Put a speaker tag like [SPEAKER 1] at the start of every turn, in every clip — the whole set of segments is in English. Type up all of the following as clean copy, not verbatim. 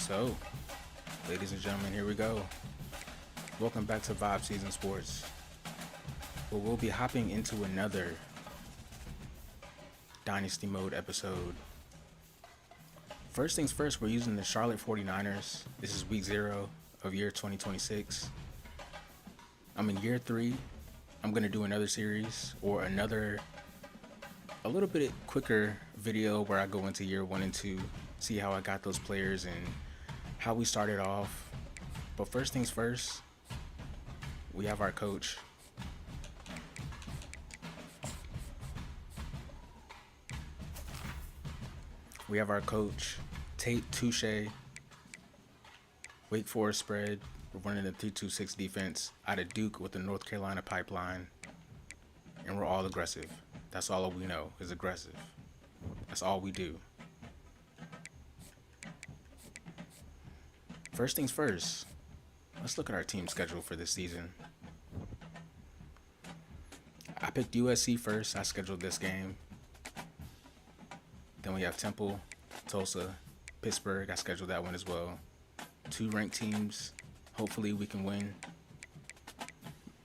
[SPEAKER 1] So, ladies and gentlemen, here we go. Welcome back to Vibe Season Sports, where we'll be hopping into another Dynasty Mode episode. First things first, we're using the Charlotte 49ers. This is week 0 of year 2026. I'm in year 3. I'm going to do another series or a little bit quicker video where I go into year 1 and 2, see how I got those players and how we started off. But first things first, we have our coach. We have our coach, Tate Touche. Wake Forest spread. We're running a 3-2-6 defense out of Duke with the North Carolina pipeline. And we're all aggressive. That's all we know is aggressive. That's all we do. First things first, let's look at our team schedule for this season. I picked USC first. I scheduled this game. Then we have Temple, Tulsa, Pittsburgh. I scheduled that one as well. 2 ranked teams. Hopefully we can win.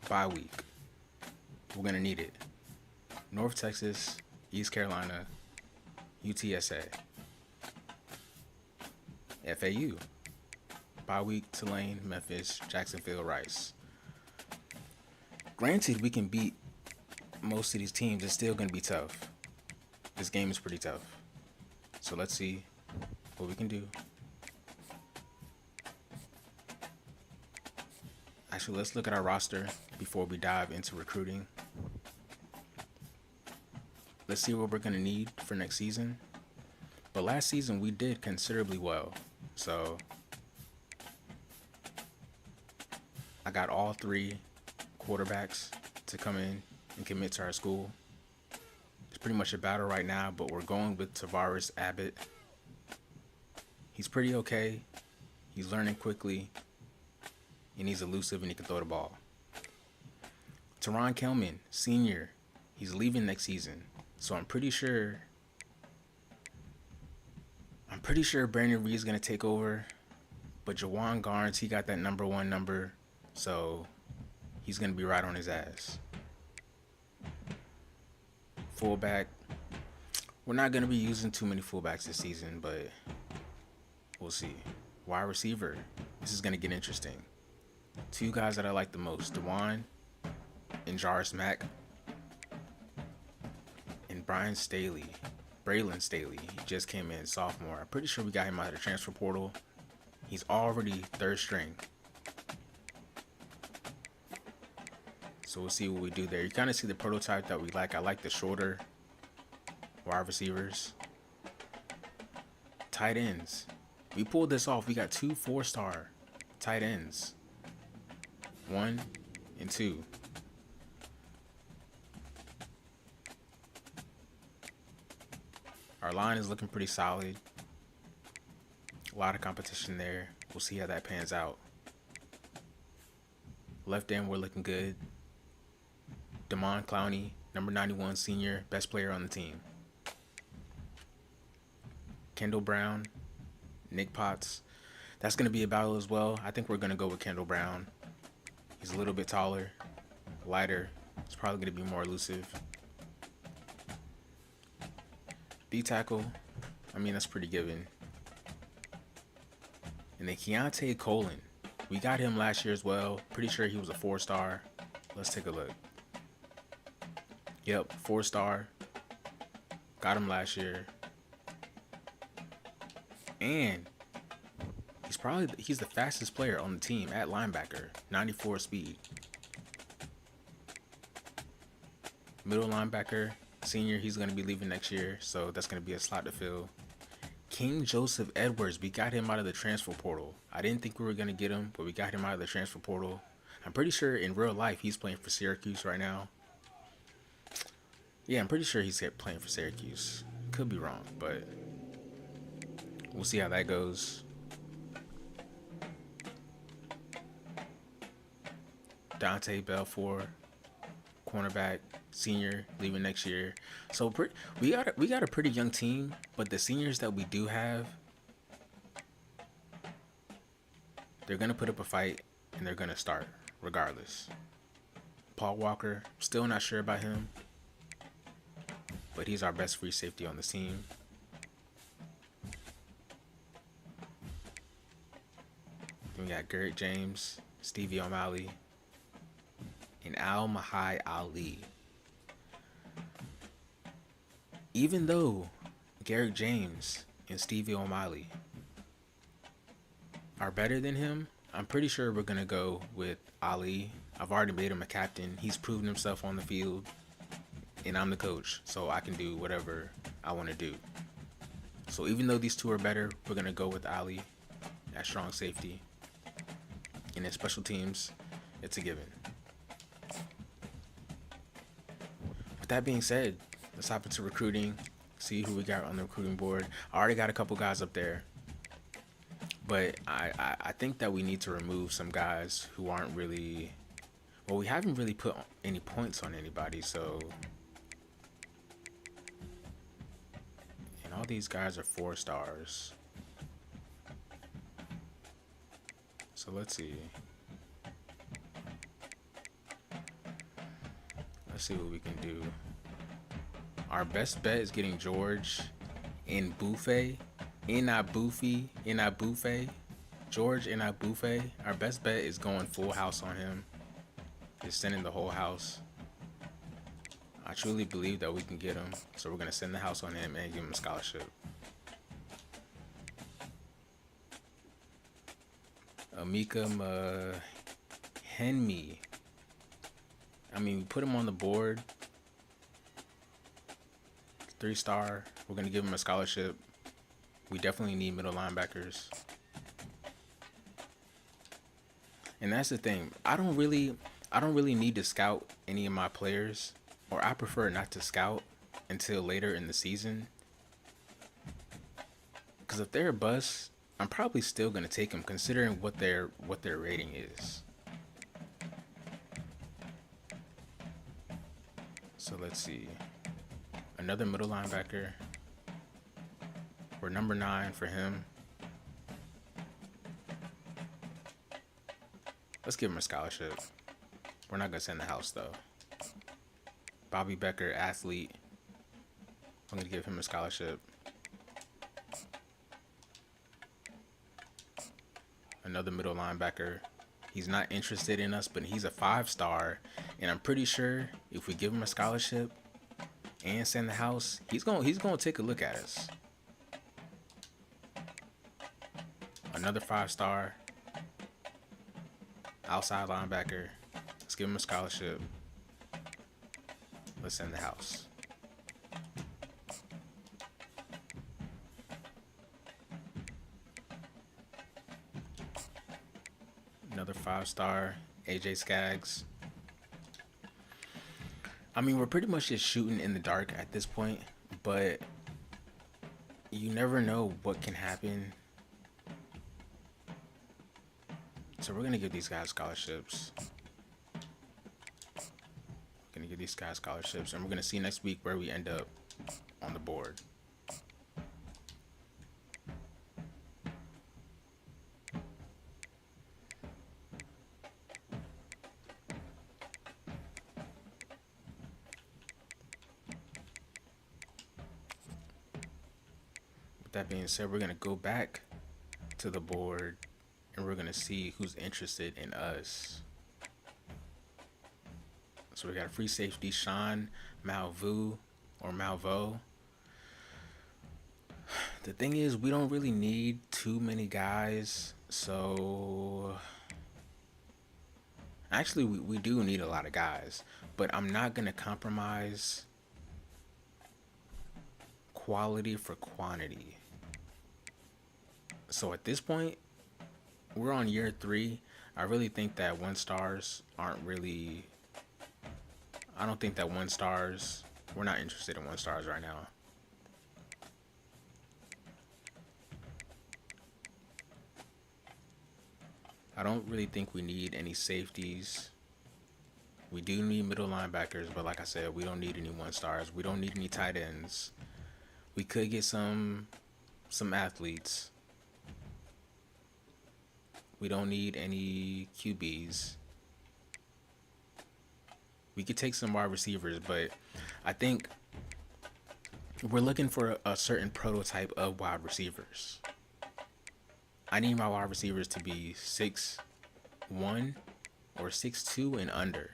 [SPEAKER 1] Bye week. We're going to need it. North Texas, East Carolina, UTSA, FAU. Bye week, Tulane, Memphis, Jacksonville, Rice. Granted, we can beat most of these teams. It's still going to be tough. This game is pretty tough. So let's see what we can do. Actually, let's look at our roster before we dive into recruiting. Let's see what we're going to need for next season. But last season, we did considerably well. So I got all 3 quarterbacks to come in and commit to our school. It's pretty much a battle right now, but we're going with Tavares Abbott. He's pretty okay. He's learning quickly, and he's elusive, and he can throw the ball. Teron Kelman, senior, he's leaving next season, so I'm pretty sure Brandon Reed's gonna take over. But Jawan Garnes, he got that number 1 number. So he's going to be right on his ass. Fullback. We're not going to be using too many fullbacks this season, but we'll see. Wide receiver. This is going to get interesting. 2 guys that I like the most. Dewan and Jarvis Mack. And Braylon Staley. He just came in, sophomore. I'm pretty sure we got him out of the transfer portal. He's already 3rd string. So we'll see what we do there. You kind of see the prototype that we like. I like the shorter wide receivers. Tight ends. We pulled this off. We got 2 4-star tight ends. 1 and 2. Our line is looking pretty solid. A lot of competition there. We'll see how that pans out. Left end, we're looking good. Damon Clowney, number 91, senior, best player on the team. Kendall Brown, Nick Potts. That's going to be a battle as well. I think we're going to go with Kendall Brown. He's a little bit taller, lighter. It's probably going to be more elusive. D-tackle, I mean, that's pretty given. And then Keontae Colin. We got him last year as well. Pretty sure he was a 4-star. Let's take a look. Yep, 4-star. Got him last year. And he's the fastest player on the team at linebacker. 94 speed. Middle linebacker, senior, he's going to be leaving next year. So that's going to be a slot to fill. King Joseph Edwards, we got him out of the transfer portal. I didn't think we were going to get him, but we got him out of the transfer portal. I'm pretty sure in real life he's playing for Syracuse right now. Yeah, I'm pretty sure he's playing for Syracuse. Could be wrong, but we'll see how that goes. Dante Belfour, cornerback, senior, leaving next year. So we got a pretty young team, but the seniors that we do have, they're going to put up a fight and they're going to start regardless. Paul Walker, still not sure about him, but he's our best free safety on the team. Then we got Garrett James, Stevie O'Malley, and Al-Mahai Ali. Even though Garrett James and Stevie O'Malley are better than him, I'm pretty sure we're going to go with Ali. I've already made him a captain. He's proven himself on the field, and I'm the coach, so I can do whatever I want to do. So even though these two are better, we're going to go with Ali at strong safety. And in special teams, it's a given. With that being said, let's hop into recruiting, see who we got on the recruiting board. I already got a couple guys up there, but I think that we need to remove some guys who aren't really, well, we haven't really put any points on anybody, so, and all these guys are 4 stars. So let's see. Let's see what we can do. Our best bet is getting George in Buffet. George in our Buffet. Our best bet is going full house on him. Just sending the whole house. I truly believe that we can get him. So we're going to send the house on him and give him a scholarship. Amika Henme. I mean, we put him on the board. 3-star. We're going to give him a scholarship. We definitely need middle linebackers. And that's the thing. I don't really need to scout any of my players, or I prefer not to scout until later in the season. Because if they're a bust, I'm probably still going to take them considering what their rating is. So let's see. Another middle linebacker. We're number 9 for him. Let's give him a scholarship. We're not going to send the house though. Bobby Becker, athlete. I'm going to give him a scholarship. Another middle linebacker. He's not interested in us, but he's a 5-star. And I'm pretty sure if we give him a scholarship and send the house, he's gonna take a look at us. Another 5-star. Outside linebacker. Let's give him a scholarship. Let's send the house. Another 5-star, AJ Skaggs. I mean, we're pretty much just shooting in the dark at this point, but you never know what can happen. So we're going to give these guys scholarships. And we're going to see next week where we end up on the board. With that being said, we're going to go back to the board and we're going to see who's interested in us. So we got a free safety, Sean Malvo. The thing is, we don't really need too many guys. So actually, we do need a lot of guys, but I'm not going to compromise quality for quantity. So at this point, we're on year 3. I really think that 1-stars aren't really, I don't think that 1-stars, we're not interested in 1-stars right now. I don't really think we need any safeties. We do need middle linebackers, but like I said, we don't need any 1-stars. We don't need any tight ends. We could get some athletes. We don't need any QBs. We could take some wide receivers, but I think we're looking for a certain prototype of wide receivers. I need my wide receivers to be 6'1" or 6'2" and under,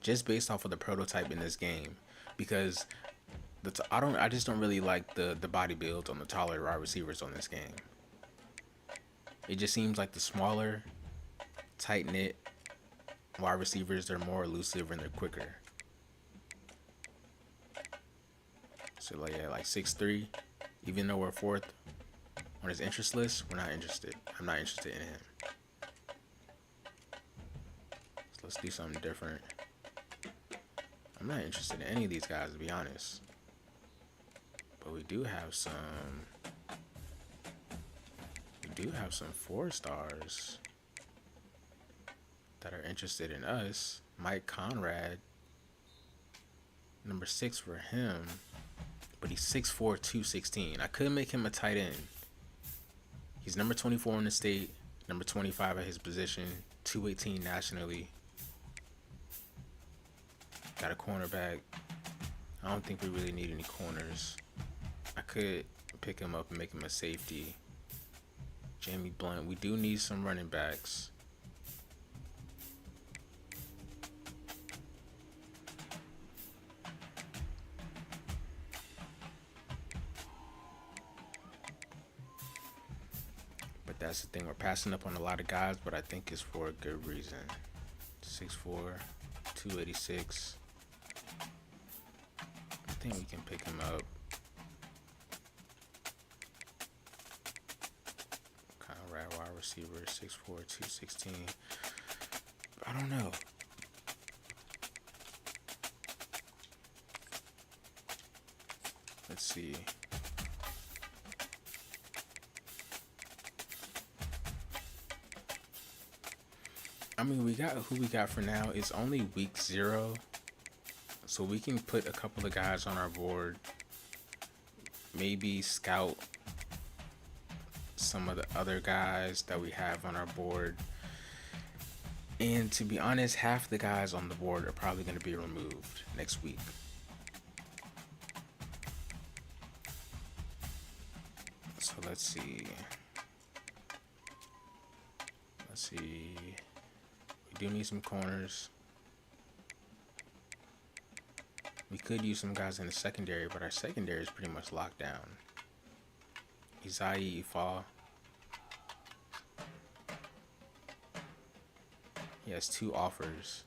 [SPEAKER 1] just based off of the prototype in this game, because I just don't really like the body builds on the taller wide receivers on this game. It just seems like the smaller, tight knit wide receivers, they're more elusive and they're quicker. So like, yeah, like 6'3", even though we're fourth on his interest list, we're not interested. I'm not interested in him. So let's do something different. I'm not interested in any of these guys, to be honest. But we do have some 4-stars that are interested in us. Mike Conrad, number 6 for him, but he's 6'4", 216. I could make him a tight end. He's number 24 in the state, number 25 at his position, 218 nationally. Got a cornerback. I don't think we really need any corners. I could pick him up and make him a safety. Jamie Blunt. We do need some running backs. But that's the thing. We're passing up on a lot of guys, but I think it's for a good reason. 6'4", 286. I think we can pick him up. Conrad, wide receiver, 6'4", 216. I don't know. Let's see. I mean, we got who we got for now. It's only week 0. So we can put a couple of guys on our board. Maybe scout some of the other guys that we have on our board. And to be honest, half the guys on the board are probably going to be removed next week. So let's see. We do need some corners. We could use some guys in the secondary, but our secondary is pretty much locked down. Isaiah Ifa. He has 2 offers.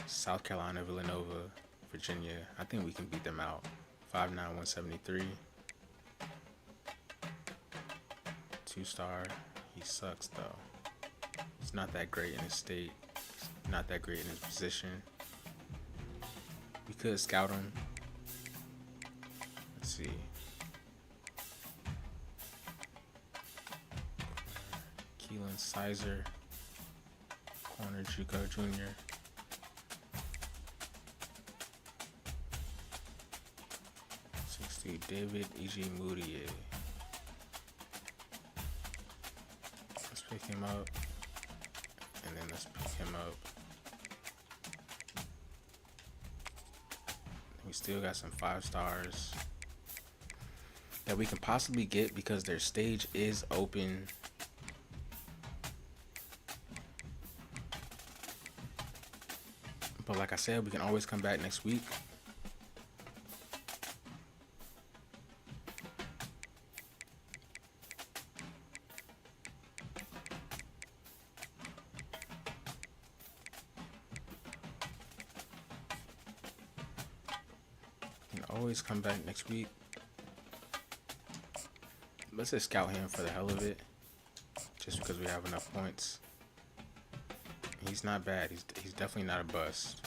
[SPEAKER 1] South Carolina, Villanova, Virginia. I think we can beat them out. 5'9", 173. 2-star. He sucks, though. He's not that great in his state. He's not that great in his position. We could scout him. Let's see. Keelan Sizer, corner JUCO junior. David E.G. Moutier. Let's pick him up. And then let's pick him up. We still got some 5-stars that we can possibly get because their stage is open. But like I said, we can always come back next week. Always come back next week. Let's just scout him for the hell of it, just because we have enough points. He's not bad. He's definitely not a bust.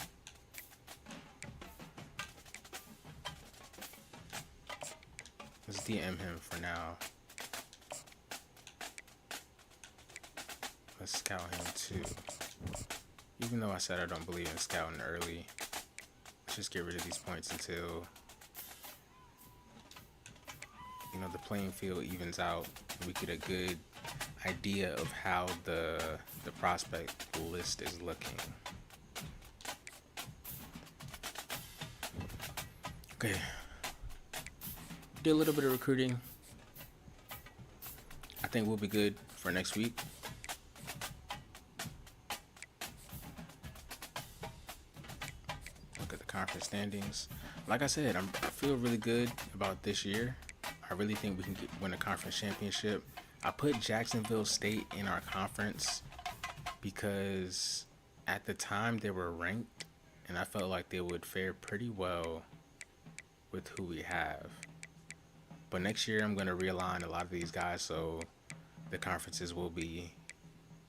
[SPEAKER 1] Let's DM him for now. Let's scout him too. Even though I said I don't believe in scouting early, let's just get rid of these points until the playing field evens out. We get a good idea of how the prospect list is looking. Okay, did a little bit of recruiting. I think we'll be good for next week. Look at the conference standings. Like I said, I feel really good about this year. I really think we can win a conference championship. I put Jacksonville State in our conference because at the time they were ranked, and I felt like they would fare pretty well with who we have. But next year I'm going to realign a lot of these guys so the conferences will be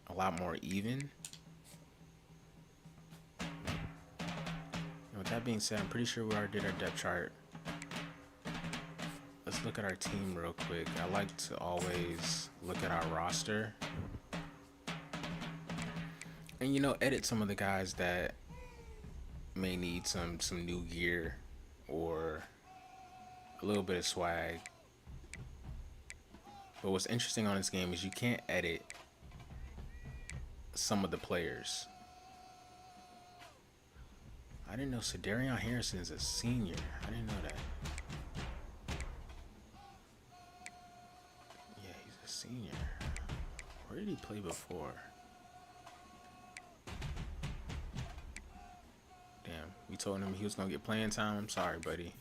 [SPEAKER 1] a lot more even. And with that being said, I'm pretty sure we already did our depth chart. Let's look at our team real quick. I like to always look at our roster and edit some of the guys that may need some new gear or a little bit of swag. But what's interesting on this game is you can't edit some of the players. I didn't know Cedarion Harrison's a senior. I didn't know that. Yeah, he's a senior. Where did he play before? Damn, we told him he was gonna get playing time. I'm sorry, buddy.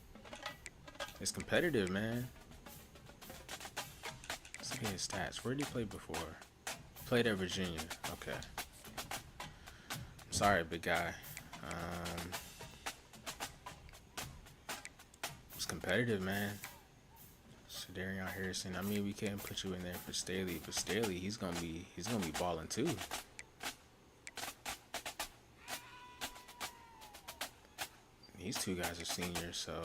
[SPEAKER 1] It's competitive, man. Let's look at his stats. Where did he play before? Played at Virginia. Okay. I'm sorry, big guy. It's competitive, man. Cedarion Harrison. I mean, we can't put you in there for Staley, but Staley, he's gonna be balling too. These two guys are seniors, so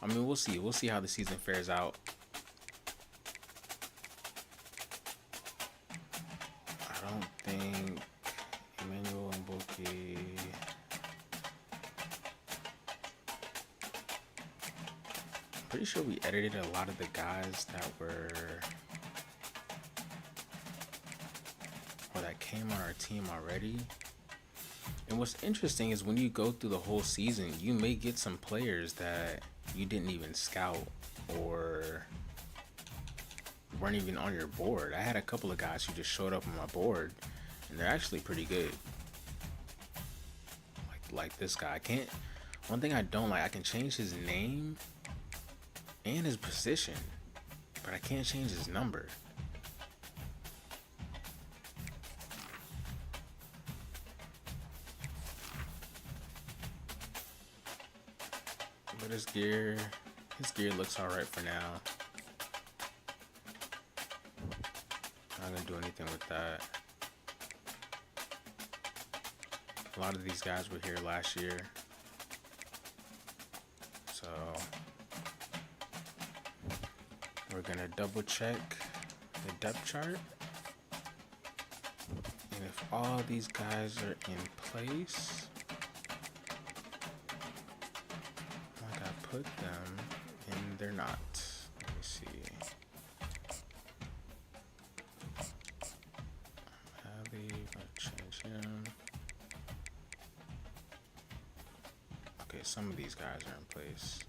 [SPEAKER 1] I mean, we'll see. We'll see how the season fares out. I don't think Emmanuel Mboki. I'm pretty sure we edited a lot of the guys that came on our team already. And what's interesting is when you go through the whole season, you may get some players that you didn't even scout or weren't even on your board. I had a couple of guys who just showed up on my board, and they're actually pretty good. Like this guy. One thing I don't like, I can change his name and his position, but I can't change his number. But his gear looks alright for now. Not gonna do anything with that. A lot of these guys were here last year, so we're gonna double check the depth chart, and if all these guys are in place, like I put them, and they're not. Let me see. Abby, gonna change him. Okay, some of these guys are in place.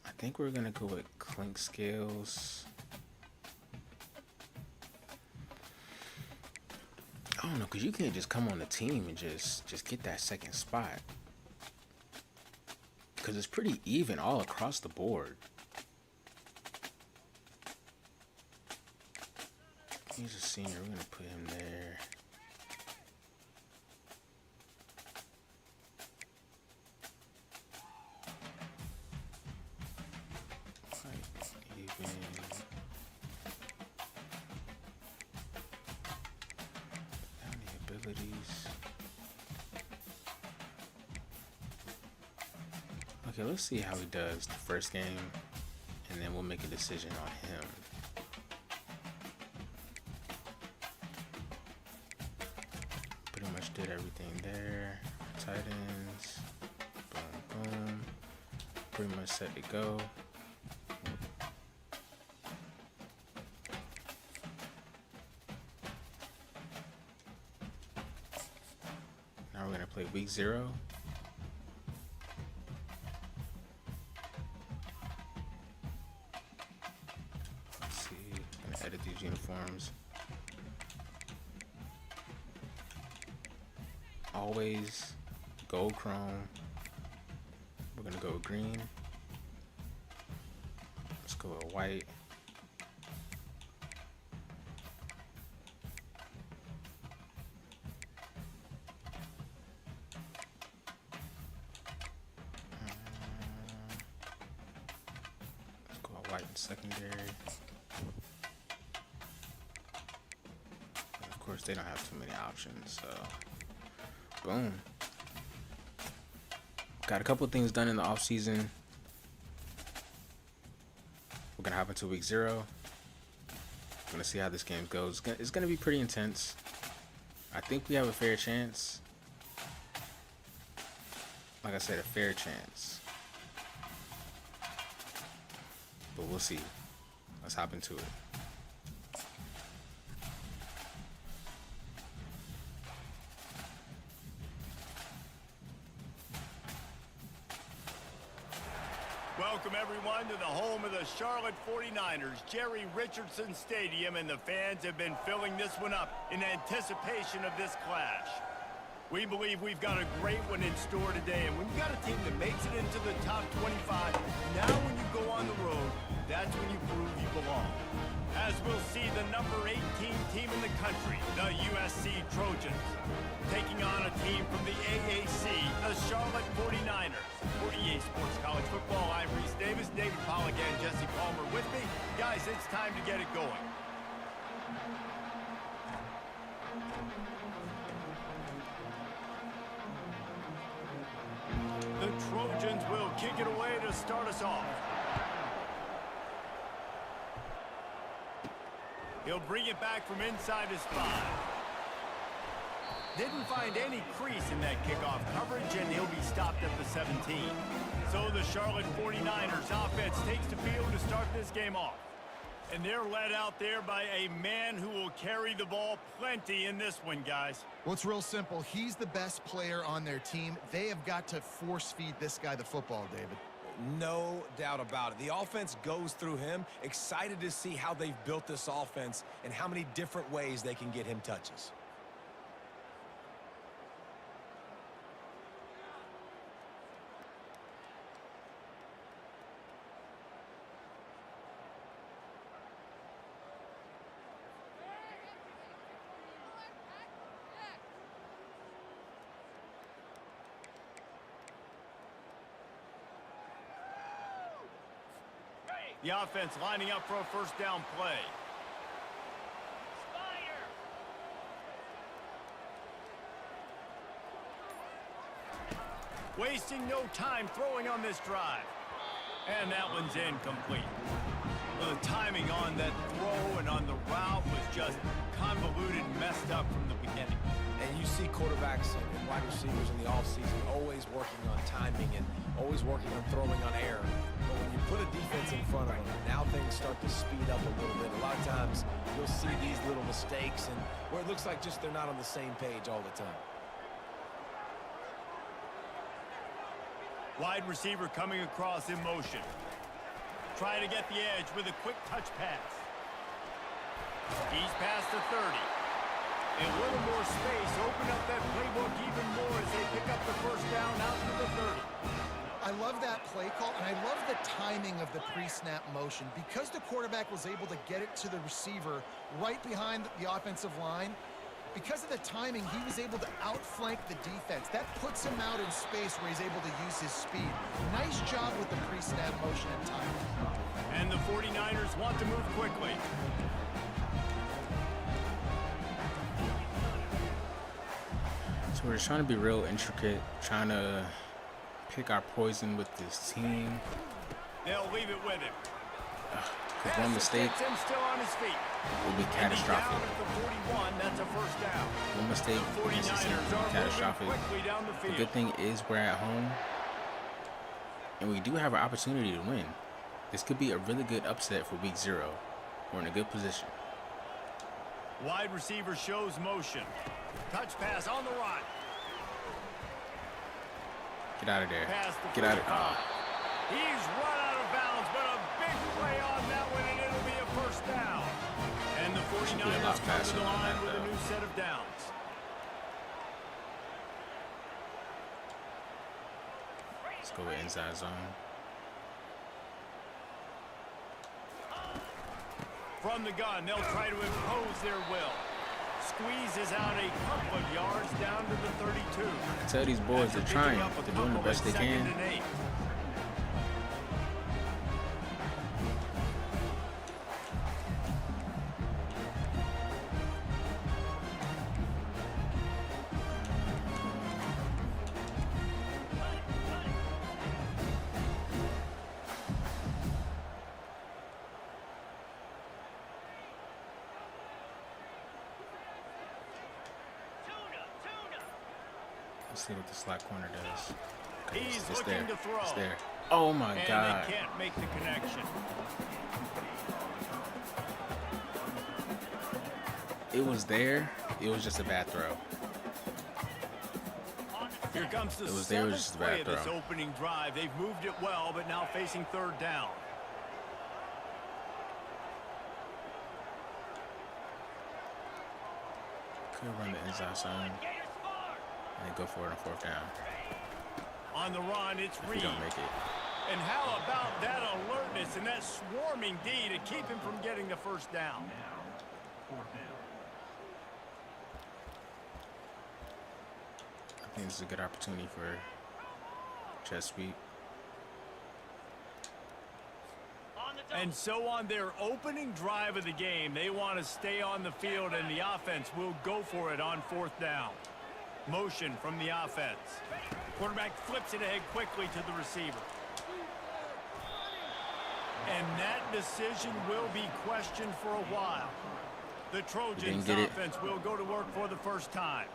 [SPEAKER 1] I think we're gonna go with clink scales. I don't know, cause you can't just come on the team and just get that second spot. Cause it's pretty even all across the board. He's a senior. We're gonna put him there. Even. Down the abilities. Okay, let's see how he does the first game, and then we'll make a decision on him. did everything there. Tight ends. Boom, boom. Pretty much set to go. Now we're gonna play week 0. Let's see, I'm gonna edit these uniforms. Always gold chrome. We're gonna go green. Let's go with white. Let's go with white in secondary. And of course, they don't have too many options, so boom. Got a couple of things done in the off season. We're gonna hop into week 0. I'm gonna see how this game goes. It's gonna be pretty intense. I think we have a fair chance. Like I said, a fair chance. But we'll see. Let's hop into it.
[SPEAKER 2] Welcome everyone to the home of the Charlotte 49ers, Jerry Richardson Stadium, and the fans have been filling this one up in anticipation of this clash. We believe we've got a great one in store today, and when you've got a team that makes it into the top 25, now when you go on the road, that's when you prove you belong. As we'll see the number 18 team in the country, the USC Trojans, taking on a team from the AAC, the Charlotte 49ers. For EA Sports College Football, I'm Reese Davis, David Pollack, and Jesse Palmer with me. Guys, it's time to get it going. The Trojans will kick it away to start us off. He'll bring it back from inside his 5. Didn't find any crease in that kickoff coverage, and he'll be stopped at the 17. So the Charlotte 49ers offense takes the field to start this game off. And they're led out there by a man who will carry the ball plenty in this one, guys.
[SPEAKER 3] Well, it's real simple. He's the best player on their team. They have got to force feed this guy the football, David.
[SPEAKER 4] No doubt about it. The offense goes through him. Excited to see how they've built this offense and how many different ways they can get him touches.
[SPEAKER 2] The offense lining up for a first down play. Wasting no time throwing on this drive. And that one's incomplete. The timing on that throw and on the route was just convoluted and messed up from the beginning.
[SPEAKER 4] And you see quarterbacks and wide receivers in the offseason always working on timing and always working on throwing on air. But when you put a defense in front of them, now things start to speed up a little bit. A lot of times you'll see these little mistakes and where it looks like just they're not on the same page all the time.
[SPEAKER 2] Wide receiver coming across in motion. Trying to get the edge with a quick touch pass. He's past the 30. A little more space, open up that playbook even more as they pick up the first down out to the 30.
[SPEAKER 3] I love that play call, and I love the timing of the pre-snap motion. Because the quarterback was able to get it to the receiver right behind the offensive line, because of the timing, he was able to outflank the defense. That puts him out in space where he's able to use his speed. Nice job with the pre-snap motion and timing.
[SPEAKER 2] And the 49ers want to move quickly.
[SPEAKER 1] So we're just trying to be real intricate, trying to pick our poison with this team.
[SPEAKER 2] They'll leave it with him.
[SPEAKER 1] Because one mistake
[SPEAKER 2] Him still on his feet.
[SPEAKER 1] will be
[SPEAKER 2] And he's down
[SPEAKER 1] catastrophic.
[SPEAKER 2] at the 41. That's a first down.
[SPEAKER 1] One mistake
[SPEAKER 2] The
[SPEAKER 1] against this team
[SPEAKER 2] 49ers
[SPEAKER 1] will
[SPEAKER 2] are
[SPEAKER 1] be catastrophic.
[SPEAKER 2] moving quickly down the
[SPEAKER 1] The
[SPEAKER 2] field.
[SPEAKER 1] good thing is we're at home, and we do have an opportunity to win. This could be a really good upset for week 0. We're in a good position.
[SPEAKER 2] Wide receiver shows motion. Touch pass on the run.
[SPEAKER 1] Get out of there.
[SPEAKER 2] Past the
[SPEAKER 1] Get out of
[SPEAKER 2] 45. He's run out of bounds, but a big play on that one, and it'll be a first down. And the
[SPEAKER 1] be a
[SPEAKER 2] 49ers
[SPEAKER 1] lot
[SPEAKER 2] come to
[SPEAKER 1] faster
[SPEAKER 2] the
[SPEAKER 1] than
[SPEAKER 2] line
[SPEAKER 1] that,
[SPEAKER 2] with a
[SPEAKER 1] though.
[SPEAKER 2] new set of downs.
[SPEAKER 1] Let's go with inside zone.
[SPEAKER 2] From the gun, they'll try to impose their will. Squeezes out a couple of yards down to the 32.
[SPEAKER 1] Tell these boys they're trying. They're doing the best they can. Let's see what the slot corner does. Okay,
[SPEAKER 2] He's
[SPEAKER 1] it's
[SPEAKER 2] looking
[SPEAKER 1] there.
[SPEAKER 2] to throw.
[SPEAKER 1] It's there. Oh my
[SPEAKER 2] And
[SPEAKER 1] God.
[SPEAKER 2] they can't make the connection.
[SPEAKER 1] It was there. It was just a bad throw.
[SPEAKER 2] Here comes the
[SPEAKER 1] It was there, it was
[SPEAKER 2] seventh
[SPEAKER 1] just a
[SPEAKER 2] play
[SPEAKER 1] bad
[SPEAKER 2] of this
[SPEAKER 1] throw.
[SPEAKER 2] opening drive. They've moved it well, but now facing third down.
[SPEAKER 1] Could run the inside zone and then go for it on fourth down.
[SPEAKER 2] On the run, it's
[SPEAKER 1] If we
[SPEAKER 2] Reed.
[SPEAKER 1] don't make it.
[SPEAKER 2] And how about that alertness and that swarming D to keep him from getting the first down?
[SPEAKER 1] I think this is a good opportunity for jet sweep.
[SPEAKER 2] And so on their opening drive of the game, they want to stay on the field, and the offense will go for it on fourth down. Motion from the offense. Quarterback flips it ahead quickly to the receiver. And that decision will be questioned for a while. The Trojans
[SPEAKER 1] get it.
[SPEAKER 2] offense will go to work for the first time.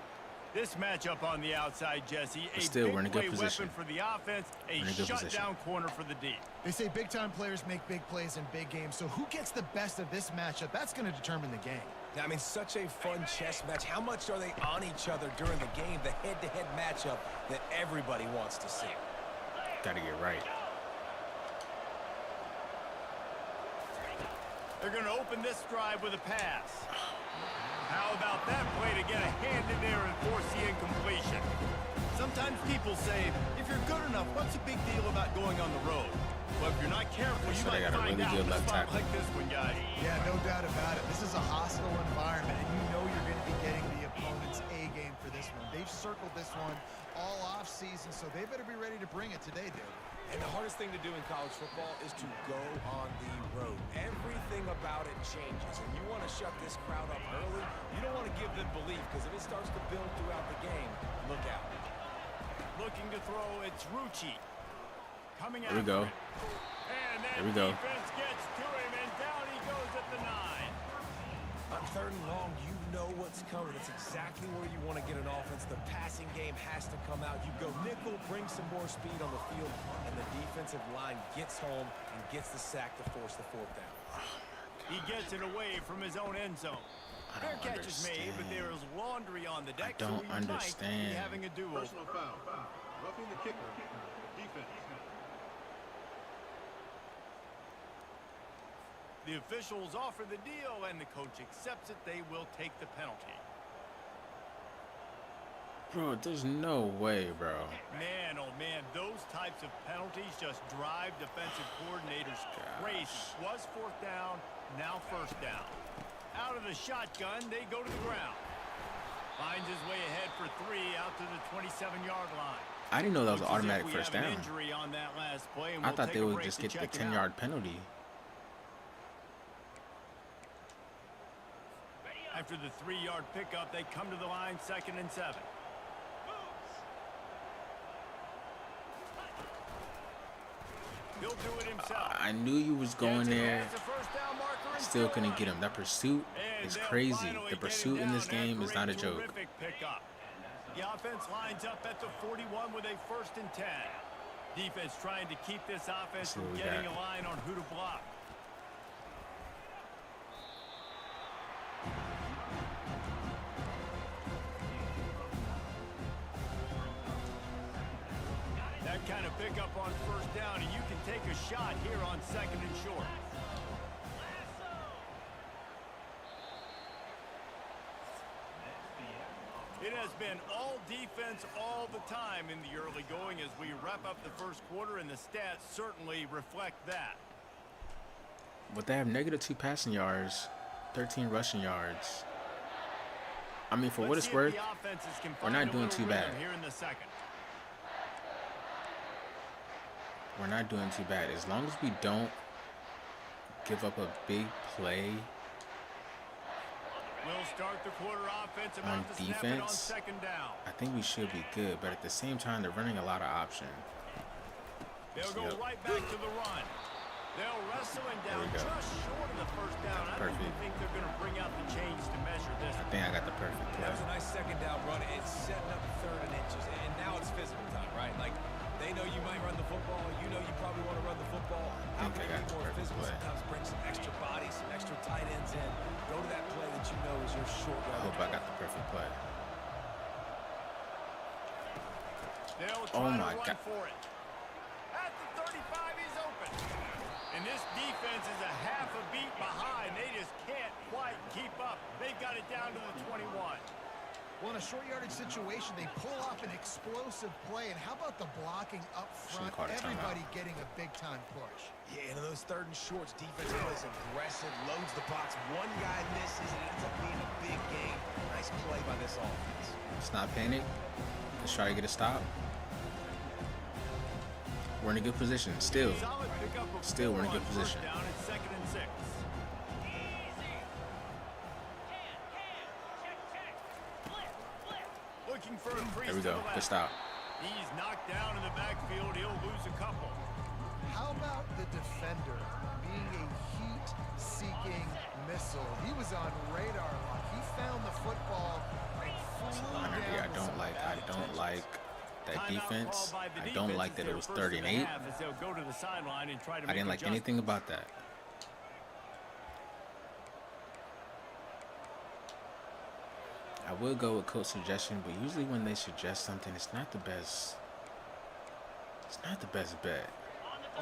[SPEAKER 2] This matchup on the outside, Jesse,
[SPEAKER 1] But still, we're in a good
[SPEAKER 2] big play
[SPEAKER 1] position.
[SPEAKER 2] weapon for the offense, a
[SPEAKER 1] We're in a good position.
[SPEAKER 2] shutdown corner for the D.
[SPEAKER 3] They say big-time players make big plays in big games, so who gets the best of this matchup? That's going to determine the game.
[SPEAKER 4] I mean, such a fun chess match. How much are they on each other during the game? The head-to-head matchup that everybody wants to see.
[SPEAKER 1] Got to get right.
[SPEAKER 2] They're going to open this drive with a pass. How about that play to get a hand in there and force the incompletion? Sometimes people say, if you're good enough, what's the big deal about going on the road? Well, if you're not careful, you
[SPEAKER 1] So they
[SPEAKER 2] might
[SPEAKER 1] got a
[SPEAKER 2] find
[SPEAKER 1] really
[SPEAKER 2] out
[SPEAKER 1] good
[SPEAKER 2] in a
[SPEAKER 1] left
[SPEAKER 2] spot
[SPEAKER 1] tackle.
[SPEAKER 2] like this one, guys.
[SPEAKER 3] Yeah, no doubt about it. This is a hostile environment, and you know you're going to be getting the opponent's A game for this one. They've circled this one all off season, so they better be ready to bring it today, dude.
[SPEAKER 4] And the hardest thing to do in college football is to go on the road. Everything about it changes, and you want to shut this crowd up early. You don't want to give them belief, because if it starts to build throughout the game, look out.
[SPEAKER 2] Looking to throw, it's Rucci. Coming
[SPEAKER 1] Here we go.
[SPEAKER 2] And that
[SPEAKER 1] Here we go.
[SPEAKER 2] defense gets to him, and down he goes at the 9.
[SPEAKER 4] On third and long, you know what's coming. It's exactly where you want to get an offense. The passing game has to come out. You go nickel, bring some more speed on the field, and the defensive line gets home and gets the sack to force the fourth down.
[SPEAKER 2] He gets it away from his own end zone. Fair
[SPEAKER 1] don't
[SPEAKER 2] catch is made, but there is laundry on the deck.
[SPEAKER 1] I don't
[SPEAKER 2] so we might be
[SPEAKER 1] understand.
[SPEAKER 2] having a duel.
[SPEAKER 5] Personal foul. Roughing the kicker. Defense.
[SPEAKER 2] The officials offer the deal, and the coach accepts it. They will take the penalty.
[SPEAKER 1] Bro, there's no way, bro.
[SPEAKER 2] Man, oh man, those types of penalties just drive defensive coordinators crazy. Was fourth down, now first down. Out of the shotgun, they go to the ground. Finds his way ahead for 3 out to the 27-yard line.
[SPEAKER 1] I didn't know that was an
[SPEAKER 2] Looks as if
[SPEAKER 1] automatic
[SPEAKER 2] we
[SPEAKER 1] first
[SPEAKER 2] have an
[SPEAKER 1] down.
[SPEAKER 2] injury on that last play, and
[SPEAKER 1] I
[SPEAKER 2] we'll
[SPEAKER 1] thought
[SPEAKER 2] take
[SPEAKER 1] they
[SPEAKER 2] a
[SPEAKER 1] would
[SPEAKER 2] break
[SPEAKER 1] just
[SPEAKER 2] to
[SPEAKER 1] get the
[SPEAKER 2] check it out.
[SPEAKER 1] 10-yard penalty.
[SPEAKER 2] After the 3-yard pickup, they come to the line, 2nd and 7. He'll do it himself.
[SPEAKER 1] I knew you was going there.
[SPEAKER 2] Gets a first down marker
[SPEAKER 1] I
[SPEAKER 2] and
[SPEAKER 1] still couldn't get him. That pursuit
[SPEAKER 2] And
[SPEAKER 1] is
[SPEAKER 2] they'll
[SPEAKER 1] crazy.
[SPEAKER 2] finally
[SPEAKER 1] The
[SPEAKER 2] get
[SPEAKER 1] pursuit
[SPEAKER 2] him
[SPEAKER 1] in this
[SPEAKER 2] down
[SPEAKER 1] game is
[SPEAKER 2] after
[SPEAKER 1] not a joke.
[SPEAKER 2] terrific pickup. The offense lines up at the 41 with a 1st and 10. Defense trying to keep this offense
[SPEAKER 1] See what
[SPEAKER 2] from
[SPEAKER 1] we
[SPEAKER 2] getting
[SPEAKER 1] got.
[SPEAKER 2] a line on who to block. That kind of pickup on 1st down, and you can take a shot here on 2nd and short. It has been all defense all the time in the early going as we wrap up the 1st quarter, and the stats certainly reflect that.
[SPEAKER 1] But they have -2 passing yards, 13 rushing yards. I mean, for what
[SPEAKER 2] Let's
[SPEAKER 1] it's
[SPEAKER 2] see if
[SPEAKER 1] worth,
[SPEAKER 2] the offenses can
[SPEAKER 1] we're
[SPEAKER 2] find
[SPEAKER 1] not
[SPEAKER 2] a
[SPEAKER 1] doing
[SPEAKER 2] little
[SPEAKER 1] too
[SPEAKER 2] rhythm
[SPEAKER 1] bad.
[SPEAKER 2] here in the 2nd.
[SPEAKER 1] we're not doing too bad. As long as we don't give up a big play
[SPEAKER 2] We'll start the quarter offense
[SPEAKER 1] on
[SPEAKER 2] about to snap it on
[SPEAKER 1] defense,
[SPEAKER 2] 2nd down.
[SPEAKER 1] I think we should be good. But at the same time, they're running a lot of option.
[SPEAKER 2] They'll go
[SPEAKER 1] Yep.
[SPEAKER 2] right back to the run. They'll wrestle him down
[SPEAKER 1] There we go.
[SPEAKER 2] just short of the 1st down. I don't even
[SPEAKER 1] Perfect.
[SPEAKER 2] think they're going to bring out the chains to measure this.
[SPEAKER 1] I think I got the perfect play.
[SPEAKER 4] That was a nice 2nd down run. It's setting up 3rd and inches, and now it's physical time, right? Like, they know you might run the football. You know you probably want to run the football. How
[SPEAKER 1] think
[SPEAKER 4] can
[SPEAKER 1] I
[SPEAKER 4] you
[SPEAKER 1] got
[SPEAKER 4] be
[SPEAKER 1] the
[SPEAKER 4] more
[SPEAKER 1] perfect
[SPEAKER 4] physical?
[SPEAKER 1] play.
[SPEAKER 4] Sometimes bring some extra bodies, some extra tight ends in. Go to that play that you know is your short
[SPEAKER 1] I
[SPEAKER 4] yardage.
[SPEAKER 1] hope I got the perfect play.
[SPEAKER 2] They'll
[SPEAKER 1] Oh
[SPEAKER 2] try
[SPEAKER 1] my
[SPEAKER 2] to run
[SPEAKER 1] God.
[SPEAKER 2] for it. At the 35, he's open. And this defense is a half a beat behind. They just can't quite keep up. They've got it down to the 21.
[SPEAKER 3] Well, in a short yardage situation, they pull off an explosive play. And how about the blocking up front?
[SPEAKER 1] called a timeout.
[SPEAKER 3] Everybody getting a big-time push.
[SPEAKER 4] Yeah, and in those 3rd and shorts, defense plays aggressive, loads the box. One guy misses, and it ends up being a big game. Nice play by this offense.
[SPEAKER 1] Let's not panic. Let's try to get a stop. We're in a good position. Still.
[SPEAKER 2] Solid pickup of
[SPEAKER 1] Still, we're in a
[SPEAKER 2] 4
[SPEAKER 1] good
[SPEAKER 2] on 1st
[SPEAKER 1] position.
[SPEAKER 2] down at 2nd and 6. Looking for a crease
[SPEAKER 1] There we
[SPEAKER 2] to
[SPEAKER 1] go.
[SPEAKER 2] the left.
[SPEAKER 1] Good stop.
[SPEAKER 2] He's knocked down in the backfield. He'll lose a couple.
[SPEAKER 3] How about the defender being a heat-seeking missile? He was on radar lock. He found the football and flew
[SPEAKER 1] Honor D,
[SPEAKER 3] down
[SPEAKER 1] I
[SPEAKER 3] with
[SPEAKER 1] don't
[SPEAKER 3] some
[SPEAKER 1] like.
[SPEAKER 3] bad
[SPEAKER 1] I don't
[SPEAKER 3] intentions.
[SPEAKER 1] like that
[SPEAKER 2] Timeout
[SPEAKER 1] defense.
[SPEAKER 2] called by the
[SPEAKER 1] I don't
[SPEAKER 2] defense
[SPEAKER 1] like
[SPEAKER 2] as
[SPEAKER 1] that it
[SPEAKER 2] their
[SPEAKER 1] was
[SPEAKER 2] first
[SPEAKER 1] 3rd
[SPEAKER 2] and
[SPEAKER 1] and
[SPEAKER 2] a
[SPEAKER 1] 8.
[SPEAKER 2] half as they'll go to the sideline and try to
[SPEAKER 1] I didn't
[SPEAKER 2] make
[SPEAKER 1] like anything about that. I will go with coach suggestion, but usually when they suggest something, it's not the best. It's not the best bet.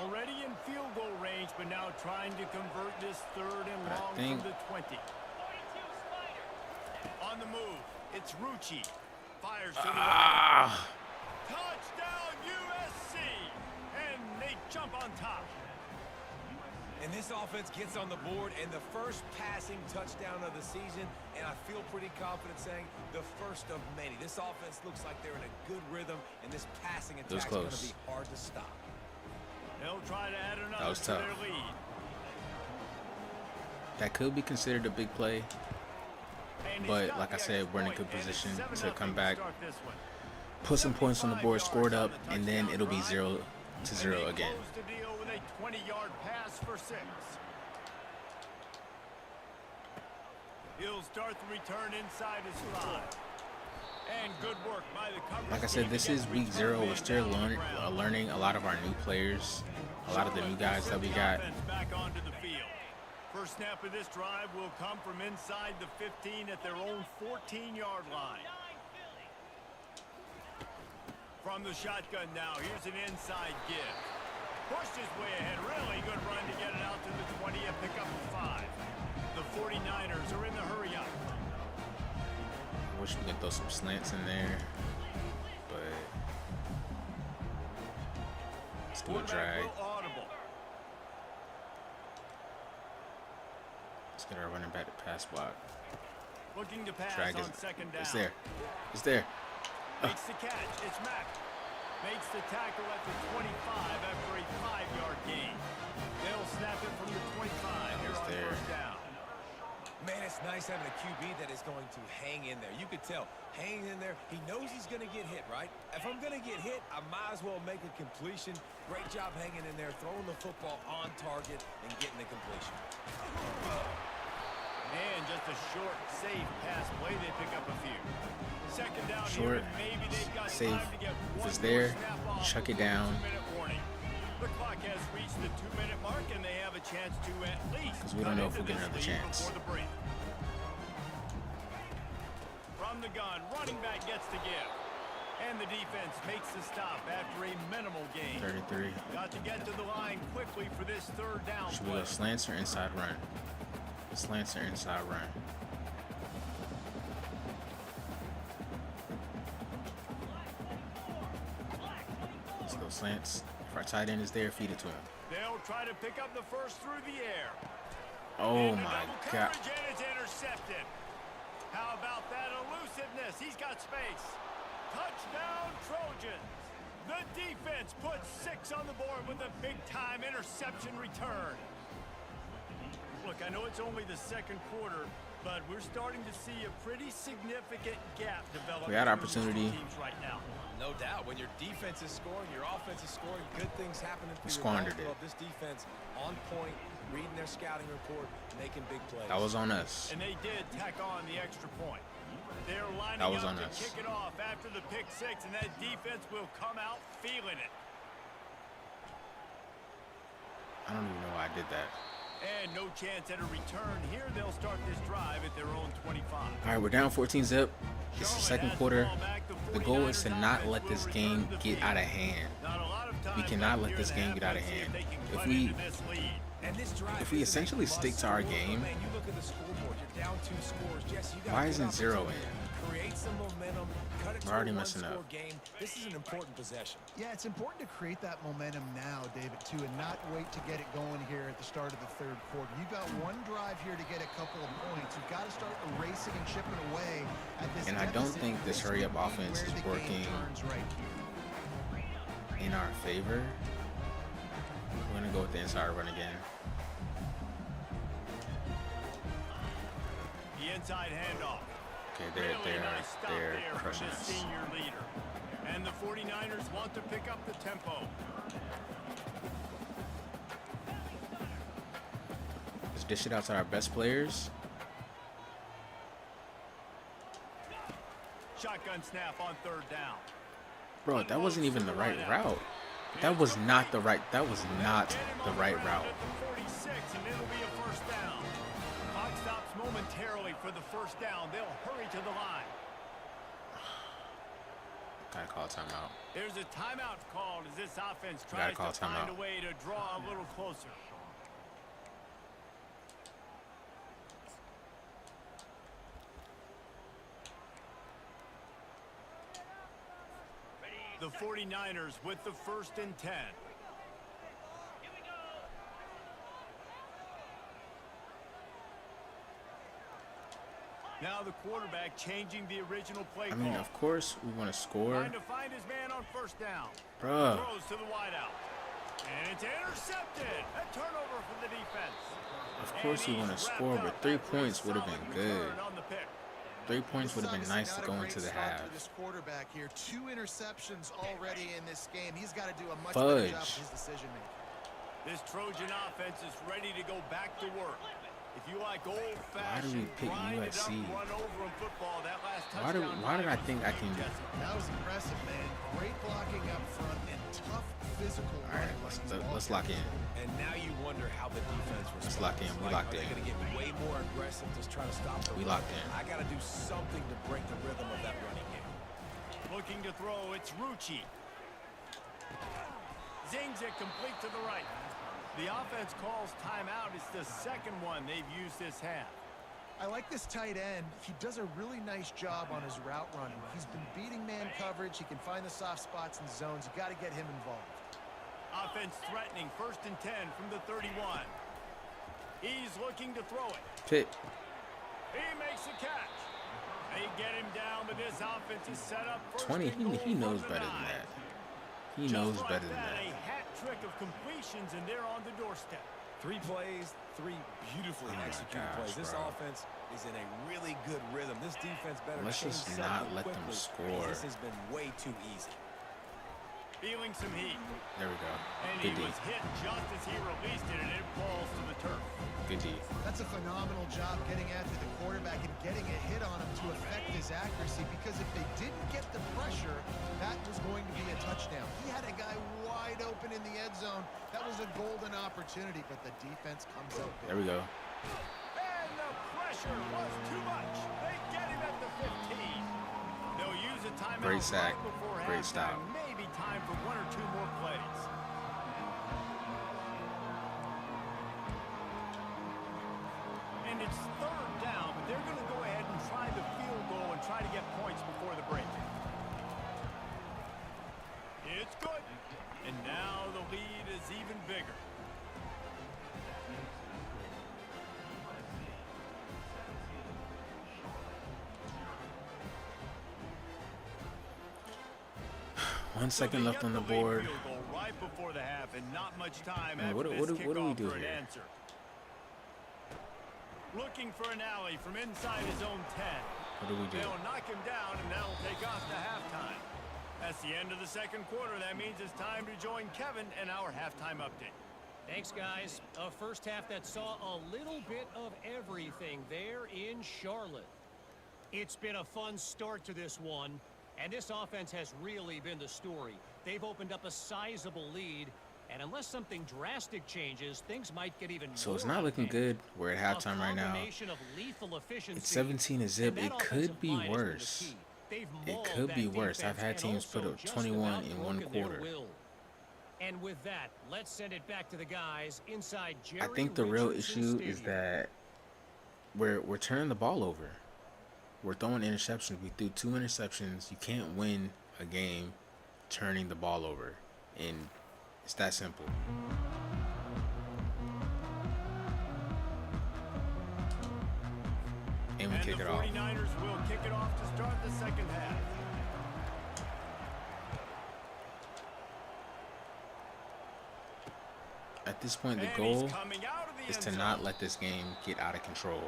[SPEAKER 2] Already in field goal range, but now trying to convert this 3rd and
[SPEAKER 1] But I
[SPEAKER 2] long
[SPEAKER 1] think-
[SPEAKER 2] from the 20. On the move, it's Rucci. Fires to the right. Touchdown USC! And they jump on top.
[SPEAKER 4] And this offense gets on the board, and the first passing touchdown of the season, and I feel pretty confident saying the first of many. This offense looks like they're in a good rhythm, and this passing attack is going to
[SPEAKER 1] close.
[SPEAKER 4] be hard to stop.
[SPEAKER 2] They'll try to add another
[SPEAKER 1] was
[SPEAKER 2] to
[SPEAKER 1] tough.
[SPEAKER 2] their lead.
[SPEAKER 1] That could be considered a big play.
[SPEAKER 2] And he's
[SPEAKER 1] But
[SPEAKER 2] got
[SPEAKER 1] like
[SPEAKER 2] the
[SPEAKER 1] I said,
[SPEAKER 2] extra
[SPEAKER 1] we're in a
[SPEAKER 2] point,
[SPEAKER 1] good
[SPEAKER 2] and it's
[SPEAKER 1] position
[SPEAKER 2] 7-0
[SPEAKER 1] to come back,
[SPEAKER 2] start this one.
[SPEAKER 1] put some points on the board,
[SPEAKER 2] 75
[SPEAKER 1] score it
[SPEAKER 2] yards
[SPEAKER 1] up,
[SPEAKER 2] on the
[SPEAKER 1] and then
[SPEAKER 2] touchdown
[SPEAKER 1] it'll be
[SPEAKER 2] drive.
[SPEAKER 1] 0-0
[SPEAKER 2] And they
[SPEAKER 1] again.
[SPEAKER 2] close the deal with a 20-yard pass for 6. He'll start the return inside his 5. And good work by the coverage
[SPEAKER 1] Like I said,
[SPEAKER 2] team
[SPEAKER 1] this
[SPEAKER 2] to
[SPEAKER 1] is
[SPEAKER 2] get
[SPEAKER 1] week
[SPEAKER 2] the
[SPEAKER 1] 0.
[SPEAKER 2] return
[SPEAKER 1] We're still
[SPEAKER 2] man down on the ground.
[SPEAKER 1] learning a lot of our new players, a lot of the new guys that we got.
[SPEAKER 2] Offense back onto the field. First snap of this drive will come from inside the 15 at their own 14-yard line. From the shotgun now, here's an inside give. Pushed his way ahead. Really good run to get it out to the 20 and pick up a 5. The 49ers are in the hurry-up.
[SPEAKER 1] I wish we could throw some slants in there, but let's do a
[SPEAKER 2] Quarterback
[SPEAKER 1] drag.
[SPEAKER 2] will audible.
[SPEAKER 1] Let's get our running back to pass block.
[SPEAKER 2] Looking to pass
[SPEAKER 1] Drag
[SPEAKER 2] on
[SPEAKER 1] is
[SPEAKER 2] 2nd down.
[SPEAKER 1] it's there. It's there.
[SPEAKER 2] Makes the catch. It's Mack. Makes the tackle at the 25 after a 5-yard gain. They'll snap it from the 25 here
[SPEAKER 1] It's
[SPEAKER 2] on
[SPEAKER 1] there.
[SPEAKER 2] 1st down.
[SPEAKER 4] Man, it's nice nice having a QB that is going to hang in there. You could tell, hanging in there, he knows he's going to get hit, right? If I'm going to get hit, I might as well make a completion. Great job hanging in there, throwing the football on target and getting the completion.
[SPEAKER 2] And just a short, safe pass play. They pick up a few. Second down
[SPEAKER 1] Short,
[SPEAKER 2] here, and maybe they've got
[SPEAKER 1] safe.
[SPEAKER 2] time to get
[SPEAKER 1] If
[SPEAKER 2] one
[SPEAKER 1] it's there,
[SPEAKER 2] more snap off
[SPEAKER 1] chuck it
[SPEAKER 2] with a
[SPEAKER 1] down.
[SPEAKER 2] 2-minute warning. The clock has reached the 2-minute mark, and they have a chance to at least
[SPEAKER 1] Because we don't know if we'll
[SPEAKER 2] cut
[SPEAKER 1] get
[SPEAKER 2] into
[SPEAKER 1] another
[SPEAKER 2] this lead
[SPEAKER 1] chance.
[SPEAKER 2] before the break. From the gun, running back gets the give. And the defense makes the stop after a minimal gain.
[SPEAKER 1] 33.
[SPEAKER 2] Got to get to the line quickly for this third down
[SPEAKER 1] Should we
[SPEAKER 2] play.
[SPEAKER 1] go slants or inside run? Slants or inside run? Let's go slants. If our tight end is there, feed it to him.
[SPEAKER 2] They'll try to pick up the first through the air.
[SPEAKER 1] Oh
[SPEAKER 2] Into
[SPEAKER 1] my
[SPEAKER 2] double
[SPEAKER 1] God.
[SPEAKER 2] coverage, and it's intercepted. How about that elusiveness? He's got space. Touchdown, Trojans. The defense puts 6 on the board with a big-time interception return. Look, I know it's only the second quarter, but we're starting to see a pretty significant gap develop.
[SPEAKER 1] We had
[SPEAKER 2] between these
[SPEAKER 1] opportunity.
[SPEAKER 2] two teams right now.
[SPEAKER 4] No doubt. When your defense is scoring, your offense is scoring, good things happening for
[SPEAKER 1] We
[SPEAKER 4] your
[SPEAKER 1] squandered
[SPEAKER 4] ball
[SPEAKER 1] it.
[SPEAKER 4] club. This defense on point, reading their scouting report, making big plays.
[SPEAKER 1] That was on us.
[SPEAKER 2] And they did tack on the extra point. They're lining
[SPEAKER 1] That was
[SPEAKER 2] up
[SPEAKER 1] on
[SPEAKER 2] to
[SPEAKER 1] us.
[SPEAKER 2] kick it off after the pick 6, and that defense will come out feeling it.
[SPEAKER 1] I don't even know why I did that.
[SPEAKER 2] And no chance at a return here. They'll start this drive at their own 25.
[SPEAKER 1] All right, we're down 14-zip. It's the second quarter. The goal is to not let this game get out of hand. We cannot let this game get out of hand. If we essentially stick to our game,
[SPEAKER 4] Man, you look at the scoreboard, you're down 2 scores. Jesse, you gotta
[SPEAKER 1] why
[SPEAKER 4] get
[SPEAKER 1] isn't
[SPEAKER 4] off
[SPEAKER 1] 0
[SPEAKER 4] the-
[SPEAKER 1] in?
[SPEAKER 4] Create some momentum, cut it to
[SPEAKER 1] We're already
[SPEAKER 4] a
[SPEAKER 1] messing
[SPEAKER 4] one-score
[SPEAKER 1] up.
[SPEAKER 4] game. This is an important possession.
[SPEAKER 3] Yeah, it's important to create that momentum now, David, too, and not wait to get it going here at the start of the third quarter. You've got one drive here to get a couple of points. You've got to start erasing and chipping away at this
[SPEAKER 1] And I don't
[SPEAKER 3] deficit.
[SPEAKER 1] think this hurry-up
[SPEAKER 3] could be
[SPEAKER 1] offense
[SPEAKER 3] where
[SPEAKER 1] is
[SPEAKER 3] the game
[SPEAKER 1] working
[SPEAKER 3] turns right here.
[SPEAKER 1] in our favor. We're going to go with the inside run again.
[SPEAKER 2] The inside handoff.
[SPEAKER 1] Okay,
[SPEAKER 2] Really
[SPEAKER 1] they're
[SPEAKER 2] nice stop
[SPEAKER 1] they're
[SPEAKER 2] there from
[SPEAKER 1] crushing
[SPEAKER 2] the
[SPEAKER 1] us.
[SPEAKER 2] senior leader. And the 49ers want to pick up the tempo.
[SPEAKER 1] Let's dish it out to our best players.
[SPEAKER 2] Shotgun snap on third down.
[SPEAKER 1] Bro, that wasn't even the right route. That was not the right. That was not the right route.
[SPEAKER 2] At the 46, and it'll be a first down. Clock stops momentarily for the first down. They'll hurry to the line.
[SPEAKER 1] Gotta call a timeout.
[SPEAKER 2] There's a timeout called as this offense
[SPEAKER 1] We gotta
[SPEAKER 2] tries
[SPEAKER 1] call
[SPEAKER 2] to find
[SPEAKER 1] timeout.
[SPEAKER 2] a way to draw a little closer. The 49ers with the 1st and 10. Now the quarterback changing the original play
[SPEAKER 1] I mean,
[SPEAKER 2] call.
[SPEAKER 1] of course we want to score,
[SPEAKER 2] Trying to find his man on first down.
[SPEAKER 1] bruh.
[SPEAKER 2] Throws to the wideout. And it's intercepted. A turnover for the defense.
[SPEAKER 1] Of course we want to score, but 3 points would have been good. 3 points would have been nice to go into the half.
[SPEAKER 3] This quarterback here, 2 interceptions already in this game. He's got to do a much better job with his decision making.
[SPEAKER 2] This Trojan offense is ready to go back to work. If you like
[SPEAKER 1] Why do we
[SPEAKER 2] old-fashioned,
[SPEAKER 1] pick
[SPEAKER 2] grind it up,
[SPEAKER 1] USC?
[SPEAKER 2] run over in football, that last
[SPEAKER 1] Why did I think I can?
[SPEAKER 3] That was impressive, man. Great blocking up front and tough physical
[SPEAKER 1] All right,
[SPEAKER 3] running.
[SPEAKER 1] let's lock in.
[SPEAKER 4] And now you wonder how the defense responds.
[SPEAKER 1] Let's lock in. We locked
[SPEAKER 4] Are they
[SPEAKER 1] in.
[SPEAKER 4] going to get way more aggressive, just trying to stop the
[SPEAKER 1] We
[SPEAKER 4] run?
[SPEAKER 1] locked in.
[SPEAKER 4] I got to do something to break the rhythm of that running game.
[SPEAKER 2] Looking to throw, it's Rucci. Zings it complete to the right. The offense calls timeout. It's the second one they've used this half.
[SPEAKER 3] I like this tight end. He does a really nice job on his route running. He's been beating man coverage. He can find the soft spots and zones. You got to get him involved.
[SPEAKER 2] Offense threatening, 1st and 10 from the 31. He's looking to throw it.
[SPEAKER 1] Pitt.
[SPEAKER 2] He makes the catch. They get him down, but this offense is set up.
[SPEAKER 1] 20. He knows better than that. He knows better than
[SPEAKER 2] A
[SPEAKER 1] that.
[SPEAKER 2] hat trick of completions, and they're on the doorstep.
[SPEAKER 4] 3 plays, 3 beautifully executed
[SPEAKER 1] gosh,
[SPEAKER 4] plays. This
[SPEAKER 1] bro.
[SPEAKER 4] offense is in a really good rhythm. This defense better
[SPEAKER 1] Let's
[SPEAKER 4] change
[SPEAKER 1] just
[SPEAKER 4] something
[SPEAKER 1] not let them
[SPEAKER 4] quickly,
[SPEAKER 1] score.
[SPEAKER 4] because this has been way too easy.
[SPEAKER 2] Feeling some heat.
[SPEAKER 1] There we go.
[SPEAKER 2] And
[SPEAKER 1] Good
[SPEAKER 2] he
[SPEAKER 1] D.
[SPEAKER 2] was hit just as he released it, and it falls to the turf.
[SPEAKER 1] Good D.
[SPEAKER 3] That's a phenomenal job getting after the quarterback and getting a hit on him to affect his accuracy, because if they didn't get the pressure, that was going to be a touchdown. He had a guy wide open in the end zone. That was a golden opportunity, but the defense comes up big.
[SPEAKER 1] There we go.
[SPEAKER 2] And the pressure was too much. They get him at the 15. They'll use a timeout
[SPEAKER 1] Great sack.
[SPEAKER 2] right before
[SPEAKER 1] Great
[SPEAKER 2] halftime.
[SPEAKER 1] stop.
[SPEAKER 2] Maybe time for 1 or 2 more plays. And it's 3rd down, but they're going to go ahead and try the field goal and try to get points before the break. It's good. And now the lead is even bigger.
[SPEAKER 1] One second left on the board.
[SPEAKER 2] Right before the half, and not much time
[SPEAKER 1] Man,
[SPEAKER 2] after
[SPEAKER 1] what
[SPEAKER 2] this
[SPEAKER 1] do we
[SPEAKER 2] kickoff
[SPEAKER 1] do
[SPEAKER 2] for an
[SPEAKER 1] here?
[SPEAKER 2] answer. Looking for an alley from inside his own 10.
[SPEAKER 1] What do we do?
[SPEAKER 2] They'll knock him down, and that'll take us to halftime. That's the end of the 2nd quarter. That means it's time to join Kevin and our halftime update.
[SPEAKER 6] Thanks, guys. A first half that saw a little bit of everything there in Charlotte. It's been a fun start to this one, and this offense has really been the story. They've opened up a sizable lead, and unless something drastic changes, things might get even
[SPEAKER 1] So it's
[SPEAKER 6] more
[SPEAKER 1] not looking
[SPEAKER 6] intense.
[SPEAKER 1] good. We're at halftime right now.
[SPEAKER 6] Combination of lethal efficiency,
[SPEAKER 1] It's 17-0.
[SPEAKER 6] and that
[SPEAKER 1] It could
[SPEAKER 6] offensive
[SPEAKER 1] be
[SPEAKER 6] line has been the
[SPEAKER 1] worse.
[SPEAKER 6] key. They've
[SPEAKER 1] It
[SPEAKER 6] mauled
[SPEAKER 1] could
[SPEAKER 6] that
[SPEAKER 1] be worse. I've
[SPEAKER 6] defense
[SPEAKER 1] had
[SPEAKER 6] and
[SPEAKER 1] teams put
[SPEAKER 6] also
[SPEAKER 1] up
[SPEAKER 6] just
[SPEAKER 1] 21
[SPEAKER 6] about
[SPEAKER 1] in one
[SPEAKER 6] broken their
[SPEAKER 1] quarter.
[SPEAKER 6] will. And with that, let's send it back to the guys inside Jerry
[SPEAKER 1] I think the real
[SPEAKER 6] Richardson
[SPEAKER 1] issue is
[SPEAKER 6] Stadium.
[SPEAKER 1] that we're turning the ball over. We're throwing interceptions. We threw 2 interceptions. You can't win a game turning the ball over. And it's that simple. And we kick
[SPEAKER 2] the
[SPEAKER 1] it off.
[SPEAKER 2] 49ers will kick it off to start the 2nd half.
[SPEAKER 1] At this point, the
[SPEAKER 2] And
[SPEAKER 1] goal
[SPEAKER 2] he's coming out of the
[SPEAKER 1] is
[SPEAKER 2] end
[SPEAKER 1] to
[SPEAKER 2] zone.
[SPEAKER 1] not let this game get out of control.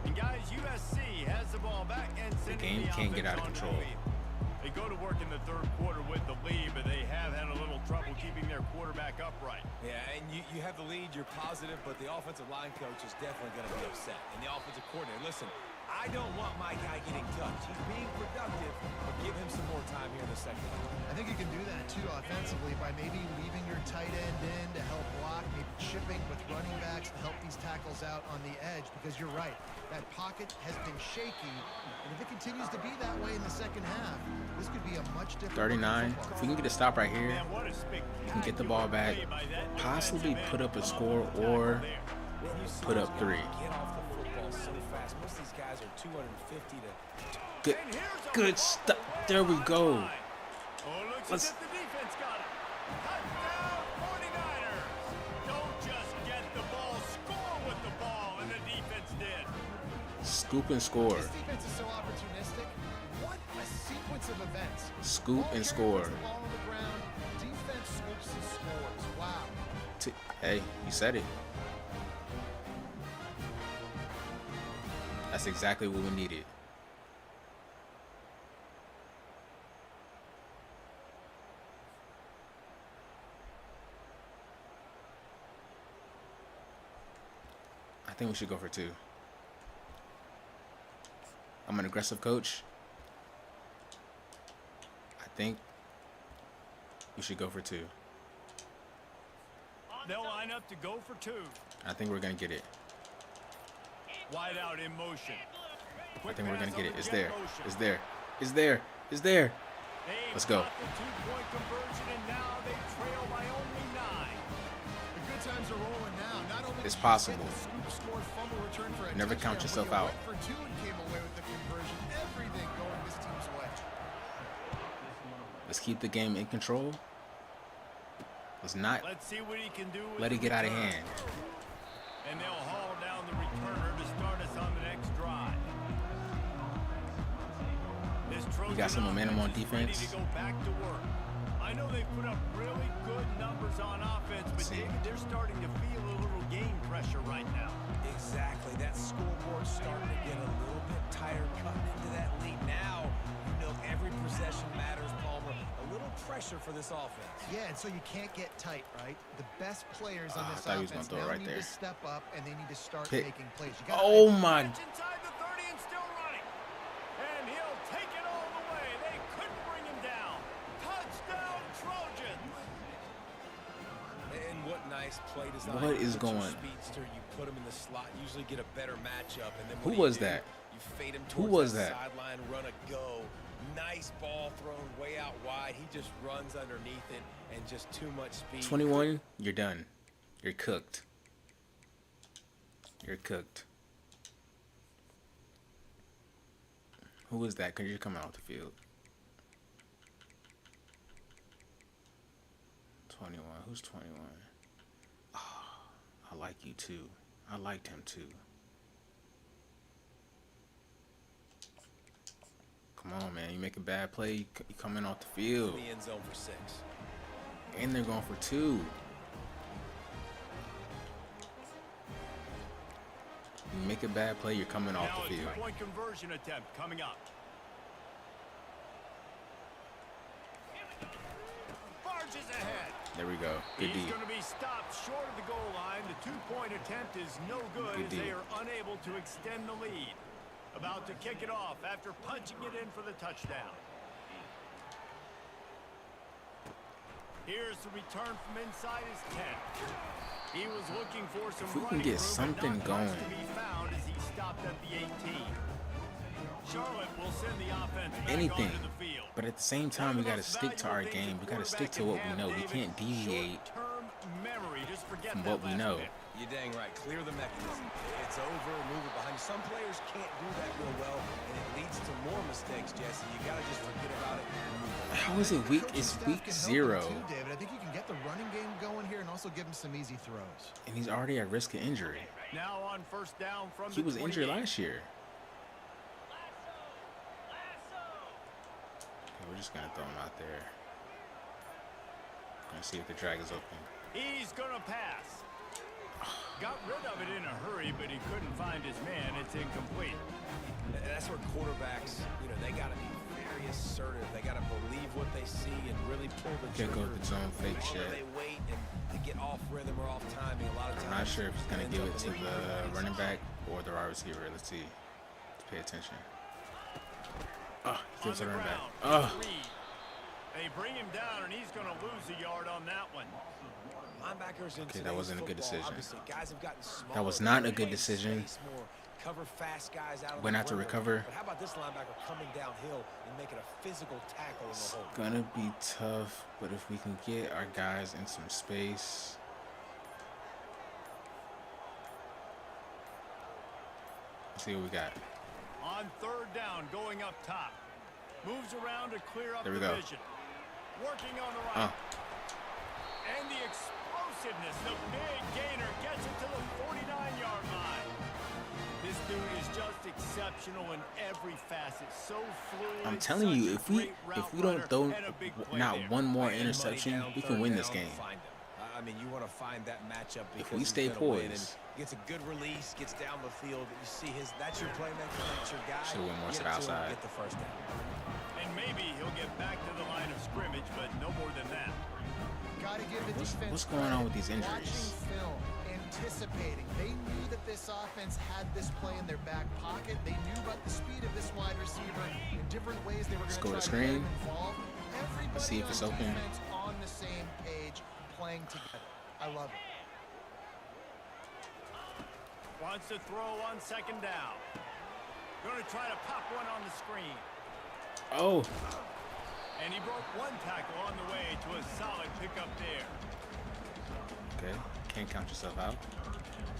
[SPEAKER 2] And guys, USC has the ball back and sending
[SPEAKER 1] game
[SPEAKER 2] the
[SPEAKER 1] can't get
[SPEAKER 2] offense
[SPEAKER 1] out of
[SPEAKER 2] on
[SPEAKER 1] control.
[SPEAKER 2] the lead. They go to work in the 3rd quarter with the lead, but they have had a little trouble keeping their quarterback upright.
[SPEAKER 4] Yeah, and you have the lead, you're positive, but the offensive line coach is definitely going to be upset. And the offensive coordinator, listen, I don't want my guy getting touched. He's being productive, but give him some more time here in the 2nd half.
[SPEAKER 3] I think you can do that too offensively by maybe leaving your tight end in to help block, maybe chipping with running backs to help these tackles out on the edge, because you're right, that pocket has been shaky, and if it continues to be that way in the 2nd half, this could be a much different
[SPEAKER 1] 39.
[SPEAKER 3] football.
[SPEAKER 1] If we can get a stop right here,
[SPEAKER 2] Man, what a
[SPEAKER 1] we can get the ball back,
[SPEAKER 2] spectacular play by that
[SPEAKER 1] possibly
[SPEAKER 2] defensive
[SPEAKER 1] put
[SPEAKER 2] end.
[SPEAKER 1] up a
[SPEAKER 2] Come
[SPEAKER 1] score
[SPEAKER 2] with the tackle
[SPEAKER 1] or
[SPEAKER 2] there.
[SPEAKER 4] Man, you see
[SPEAKER 1] put
[SPEAKER 4] these
[SPEAKER 1] up
[SPEAKER 4] guys
[SPEAKER 1] 3.
[SPEAKER 4] Get off the football so fast. Most of these guys are 250 to...
[SPEAKER 1] Good,
[SPEAKER 2] And here's a
[SPEAKER 1] good
[SPEAKER 2] ball
[SPEAKER 1] stuff.
[SPEAKER 2] way
[SPEAKER 1] There we
[SPEAKER 2] behind
[SPEAKER 1] go.
[SPEAKER 2] the line. Oh, looks
[SPEAKER 1] Let's-
[SPEAKER 2] as if the defense got it. Touchdown, 49ers. Don't just get the ball, score with the ball, and the defense did.
[SPEAKER 1] Scoop and score.
[SPEAKER 3] This defense is so opportunistic. What a sequence of events.
[SPEAKER 1] Scoop
[SPEAKER 3] Ball
[SPEAKER 1] and
[SPEAKER 3] carrier
[SPEAKER 1] score.
[SPEAKER 3] puts the ball on the ground. Defense scoops and scores. Wow.
[SPEAKER 1] Hey, you said it. That's exactly what we needed. I think we should go for 2. I'm an aggressive coach. I think we should go for 2.
[SPEAKER 2] They'll line up to go for 2.
[SPEAKER 1] I think we're going to get it.
[SPEAKER 2] Wide out in motion.
[SPEAKER 1] I think we're going to get it. It's there. It's there. It's there. It's there. Let's go.
[SPEAKER 2] The 2-point conversion, and now they trail by only 9.
[SPEAKER 3] The good times are rolling now. Not only
[SPEAKER 1] It's
[SPEAKER 3] did you
[SPEAKER 1] possible.
[SPEAKER 3] get the scoop, score, fumble, return for a
[SPEAKER 1] Never
[SPEAKER 3] touchdown,
[SPEAKER 1] count
[SPEAKER 3] but
[SPEAKER 1] yourself
[SPEAKER 3] you
[SPEAKER 1] out.
[SPEAKER 3] went for 2 and came away with the conversion. Everything going this team's way.
[SPEAKER 1] Let's keep the game in control. Let's not
[SPEAKER 2] Let's see what he can do with
[SPEAKER 1] let
[SPEAKER 2] the
[SPEAKER 1] it get out of
[SPEAKER 2] return.
[SPEAKER 1] hand.
[SPEAKER 2] And they'll haul down the returner to start us on the next drive. This
[SPEAKER 1] We got some momentum on
[SPEAKER 2] offense is ready
[SPEAKER 1] defense.
[SPEAKER 2] to go back to work. I know they put up really good numbers on offense, but David, they're starting to feel a little game pressure right now.
[SPEAKER 4] Exactly. That scoreboard's starting to get a little bit tired cutting into that lead. Now, you know every possession matters, Palmer. A little pressure for this offense.
[SPEAKER 3] Yeah, and so you can't get tight, right? The best players on
[SPEAKER 1] I
[SPEAKER 3] this
[SPEAKER 1] thought he was
[SPEAKER 3] offense
[SPEAKER 1] gonna throw it
[SPEAKER 3] now
[SPEAKER 1] right
[SPEAKER 3] need
[SPEAKER 1] there.
[SPEAKER 3] to step up, and they need to start
[SPEAKER 1] Pick.
[SPEAKER 3] making plays. You gotta
[SPEAKER 1] Oh my.
[SPEAKER 2] It's inside the 30 and still running. And he'll take it all the way. They couldn't bring him down. Touchdown, Trojans.
[SPEAKER 4] And what nice play design.
[SPEAKER 1] What is
[SPEAKER 4] You put your
[SPEAKER 1] going?
[SPEAKER 4] Speedster, you put him in the slot, usually get a better matchup. And then
[SPEAKER 1] Who
[SPEAKER 4] what do you
[SPEAKER 1] was
[SPEAKER 4] do?
[SPEAKER 1] that?
[SPEAKER 4] You fade him
[SPEAKER 1] Who
[SPEAKER 4] towards
[SPEAKER 1] was
[SPEAKER 4] that
[SPEAKER 1] that?
[SPEAKER 4] sideline, run a go. Nice ball thrown way out wide. He just runs underneath it and just too much speed.
[SPEAKER 1] 21, you're done. You're cooked. You're cooked. Who was that? Because you're coming off the field. 21. Who's 21? Oh, I like you too. I liked him too. Come on, man. You make a bad play, you come in off the field.
[SPEAKER 4] In the end zone for 6.
[SPEAKER 1] And they're going for 2. You make a bad play, you're coming off
[SPEAKER 2] Now
[SPEAKER 1] the
[SPEAKER 2] a
[SPEAKER 1] field.
[SPEAKER 2] two-point conversion attempt coming up. Barges ahead.
[SPEAKER 1] There we go. Good
[SPEAKER 2] He's
[SPEAKER 1] D.
[SPEAKER 2] going to be stopped short of the goal line. The two-point attempt is no good
[SPEAKER 1] Good
[SPEAKER 2] as
[SPEAKER 1] D.
[SPEAKER 2] they are unable to extend the lead. About to kick it off after punching it in for the touchdown. Here's the return from inside his 10. He was looking for some
[SPEAKER 1] If we can
[SPEAKER 2] running
[SPEAKER 1] get
[SPEAKER 2] room, but
[SPEAKER 1] something
[SPEAKER 2] not much
[SPEAKER 1] going.
[SPEAKER 2] to be found as he stopped at the 18. Charlotte will send the offense back
[SPEAKER 1] Anything.
[SPEAKER 2] onto the field.
[SPEAKER 1] But at the same time, we got to stick to our game. We got to stick to what we know. We can't deviate
[SPEAKER 2] Short-term memory. Just forget
[SPEAKER 1] from
[SPEAKER 2] that
[SPEAKER 1] what we
[SPEAKER 2] last
[SPEAKER 1] know.
[SPEAKER 2] pick.
[SPEAKER 4] You're dang right. Clear the mechanism. It's over. Move it behind. Some players can't do that real well, and it leads to more mistakes, Jesse. You got to just forget about it and move on.
[SPEAKER 1] How is it week?
[SPEAKER 3] Coaching
[SPEAKER 1] It's
[SPEAKER 3] staff
[SPEAKER 1] week
[SPEAKER 3] can help
[SPEAKER 1] 0.
[SPEAKER 3] him too, David. I think you can get the running game going here and also give him some easy throws.
[SPEAKER 1] And he's already at risk of injury.
[SPEAKER 2] Now on first down from
[SPEAKER 1] He
[SPEAKER 2] the
[SPEAKER 1] was injured
[SPEAKER 2] 28.
[SPEAKER 1] last year. Okay, we're just going to throw him out there. Gonna see if the drag is open.
[SPEAKER 2] He's going to pass. Got rid of it in a hurry, but he couldn't find his man. It's incomplete.
[SPEAKER 4] And that's where quarterbacks, they got to be very assertive. They got to believe what they see and really pull the
[SPEAKER 1] Can't
[SPEAKER 4] trigger.
[SPEAKER 1] go with the zone fake
[SPEAKER 4] Or
[SPEAKER 1] shit.
[SPEAKER 4] They wait and they get off rhythm or off timing. A lot of times.
[SPEAKER 1] I'm not sure if he's going to
[SPEAKER 4] ends
[SPEAKER 1] give
[SPEAKER 4] up
[SPEAKER 1] it to
[SPEAKER 4] in
[SPEAKER 1] the
[SPEAKER 4] incompletes.
[SPEAKER 1] running back or the wide receiver. Let's see. Let's pay attention. Oh, he gives
[SPEAKER 2] On
[SPEAKER 1] the
[SPEAKER 2] the
[SPEAKER 1] running back.
[SPEAKER 2] ground,
[SPEAKER 1] Oh,
[SPEAKER 2] Reed. They bring him down, and he's going to lose a yard on that one.
[SPEAKER 4] Linebackers in
[SPEAKER 1] Okay, that
[SPEAKER 4] today's
[SPEAKER 1] wasn't a good
[SPEAKER 4] football,
[SPEAKER 1] decision.
[SPEAKER 4] obviously, guys have gotten smaller.
[SPEAKER 1] That was not a
[SPEAKER 4] They
[SPEAKER 1] good
[SPEAKER 4] play
[SPEAKER 1] decision.
[SPEAKER 4] space more, cover fast guys out of
[SPEAKER 1] Went
[SPEAKER 4] the
[SPEAKER 1] out to
[SPEAKER 4] perimeter.
[SPEAKER 1] recover.
[SPEAKER 4] But how about this linebacker coming downhill and making a physical tackle in the
[SPEAKER 1] it's
[SPEAKER 4] hole?
[SPEAKER 1] gonna be tough, but if we can get our guys in some space. Let's see what we got.
[SPEAKER 2] On third down, going up top. Moves around to clear up
[SPEAKER 1] There we
[SPEAKER 2] the
[SPEAKER 1] go.
[SPEAKER 2] vision. Working on the right. And the explosiveness, the big gainer gets it to the 49-yard line. This dude is just exceptional in every facet. So fluid.
[SPEAKER 1] I'm telling
[SPEAKER 2] such
[SPEAKER 1] you,
[SPEAKER 2] a
[SPEAKER 1] if we
[SPEAKER 2] great route
[SPEAKER 1] don't
[SPEAKER 2] runner,
[SPEAKER 1] throw
[SPEAKER 2] and a big play
[SPEAKER 1] not
[SPEAKER 2] there.
[SPEAKER 1] one more
[SPEAKER 4] Money
[SPEAKER 1] interception,
[SPEAKER 4] down,
[SPEAKER 1] we can
[SPEAKER 4] third
[SPEAKER 1] win this
[SPEAKER 4] down,
[SPEAKER 1] game.
[SPEAKER 4] find him. I mean, you want to find that matchup because
[SPEAKER 1] we
[SPEAKER 4] he's
[SPEAKER 1] stay
[SPEAKER 4] gonna win, and
[SPEAKER 1] poised.
[SPEAKER 4] gets a good release, gets down the field. You see that's your playmaker, that's your guy.
[SPEAKER 1] Should've went more
[SPEAKER 4] Get
[SPEAKER 1] to the
[SPEAKER 4] it him,
[SPEAKER 1] outside.
[SPEAKER 4] Get the first down.
[SPEAKER 2] And maybe he'll get back to the line of scrimmage, but no more than that.
[SPEAKER 3] Got to give the defense
[SPEAKER 1] What's going on with these
[SPEAKER 3] credit.
[SPEAKER 1] injuries?
[SPEAKER 3] Watching film, anticipating. They knew that this offense had this play in their back pocket. They knew about the speed of this wide receiver in different ways they were going to
[SPEAKER 1] Let's go
[SPEAKER 3] try
[SPEAKER 1] to
[SPEAKER 3] to get him
[SPEAKER 1] screen.
[SPEAKER 3] involved. Everybody
[SPEAKER 1] Let's see if it's
[SPEAKER 3] on
[SPEAKER 1] open.
[SPEAKER 3] defense on the same page, playing together. I love it.
[SPEAKER 2] Wants to throw on second down. Going to try to pop one on the screen.
[SPEAKER 1] Oh,
[SPEAKER 2] And he broke one tackle on the way to a solid pickup there.
[SPEAKER 1] okay. Can't count yourself out.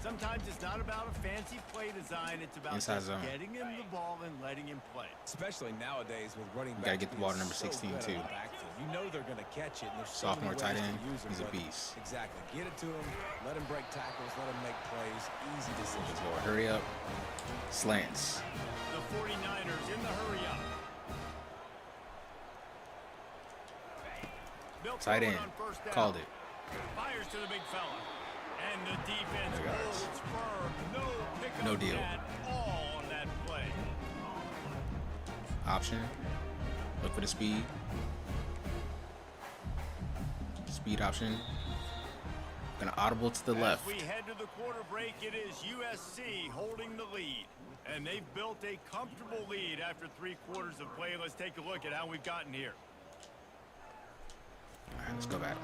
[SPEAKER 2] Sometimes it's not about a fancy play design. It's about
[SPEAKER 1] Inside
[SPEAKER 2] just
[SPEAKER 1] zone.
[SPEAKER 2] getting him the ball and letting him play.
[SPEAKER 4] Especially nowadays with running
[SPEAKER 1] We gotta
[SPEAKER 4] backs
[SPEAKER 1] get the ball to
[SPEAKER 4] being
[SPEAKER 1] number
[SPEAKER 4] so
[SPEAKER 1] 16
[SPEAKER 4] good
[SPEAKER 1] too.
[SPEAKER 4] out of the backfield. You know they're going to catch it. And there's so
[SPEAKER 1] Sophomore
[SPEAKER 4] many
[SPEAKER 1] tight
[SPEAKER 4] ways to
[SPEAKER 1] end,
[SPEAKER 4] use them,
[SPEAKER 1] he's a
[SPEAKER 4] but
[SPEAKER 1] beast.
[SPEAKER 4] Exactly. Get it to him. Let him break tackles. Let him make plays. Easy decisions.
[SPEAKER 1] Lord, hurry up. Slants.
[SPEAKER 2] The 49ers in the hurry up. They'll
[SPEAKER 1] Tight
[SPEAKER 2] throw it
[SPEAKER 1] end.
[SPEAKER 2] on first down.
[SPEAKER 1] Called it.
[SPEAKER 2] Fires to the big fella. And the defense
[SPEAKER 1] There it goes.
[SPEAKER 2] holds firm. No pickup
[SPEAKER 1] No deal.
[SPEAKER 2] at all on that play.
[SPEAKER 1] Option. Look for the speed. Speed option. Gonna audible to the left.
[SPEAKER 2] As we head to the quarter break, it is USC holding the lead. And they've built a comfortable lead after 3 quarters of play. Let's take a look at how we've gotten here.
[SPEAKER 1] All right, let's go back.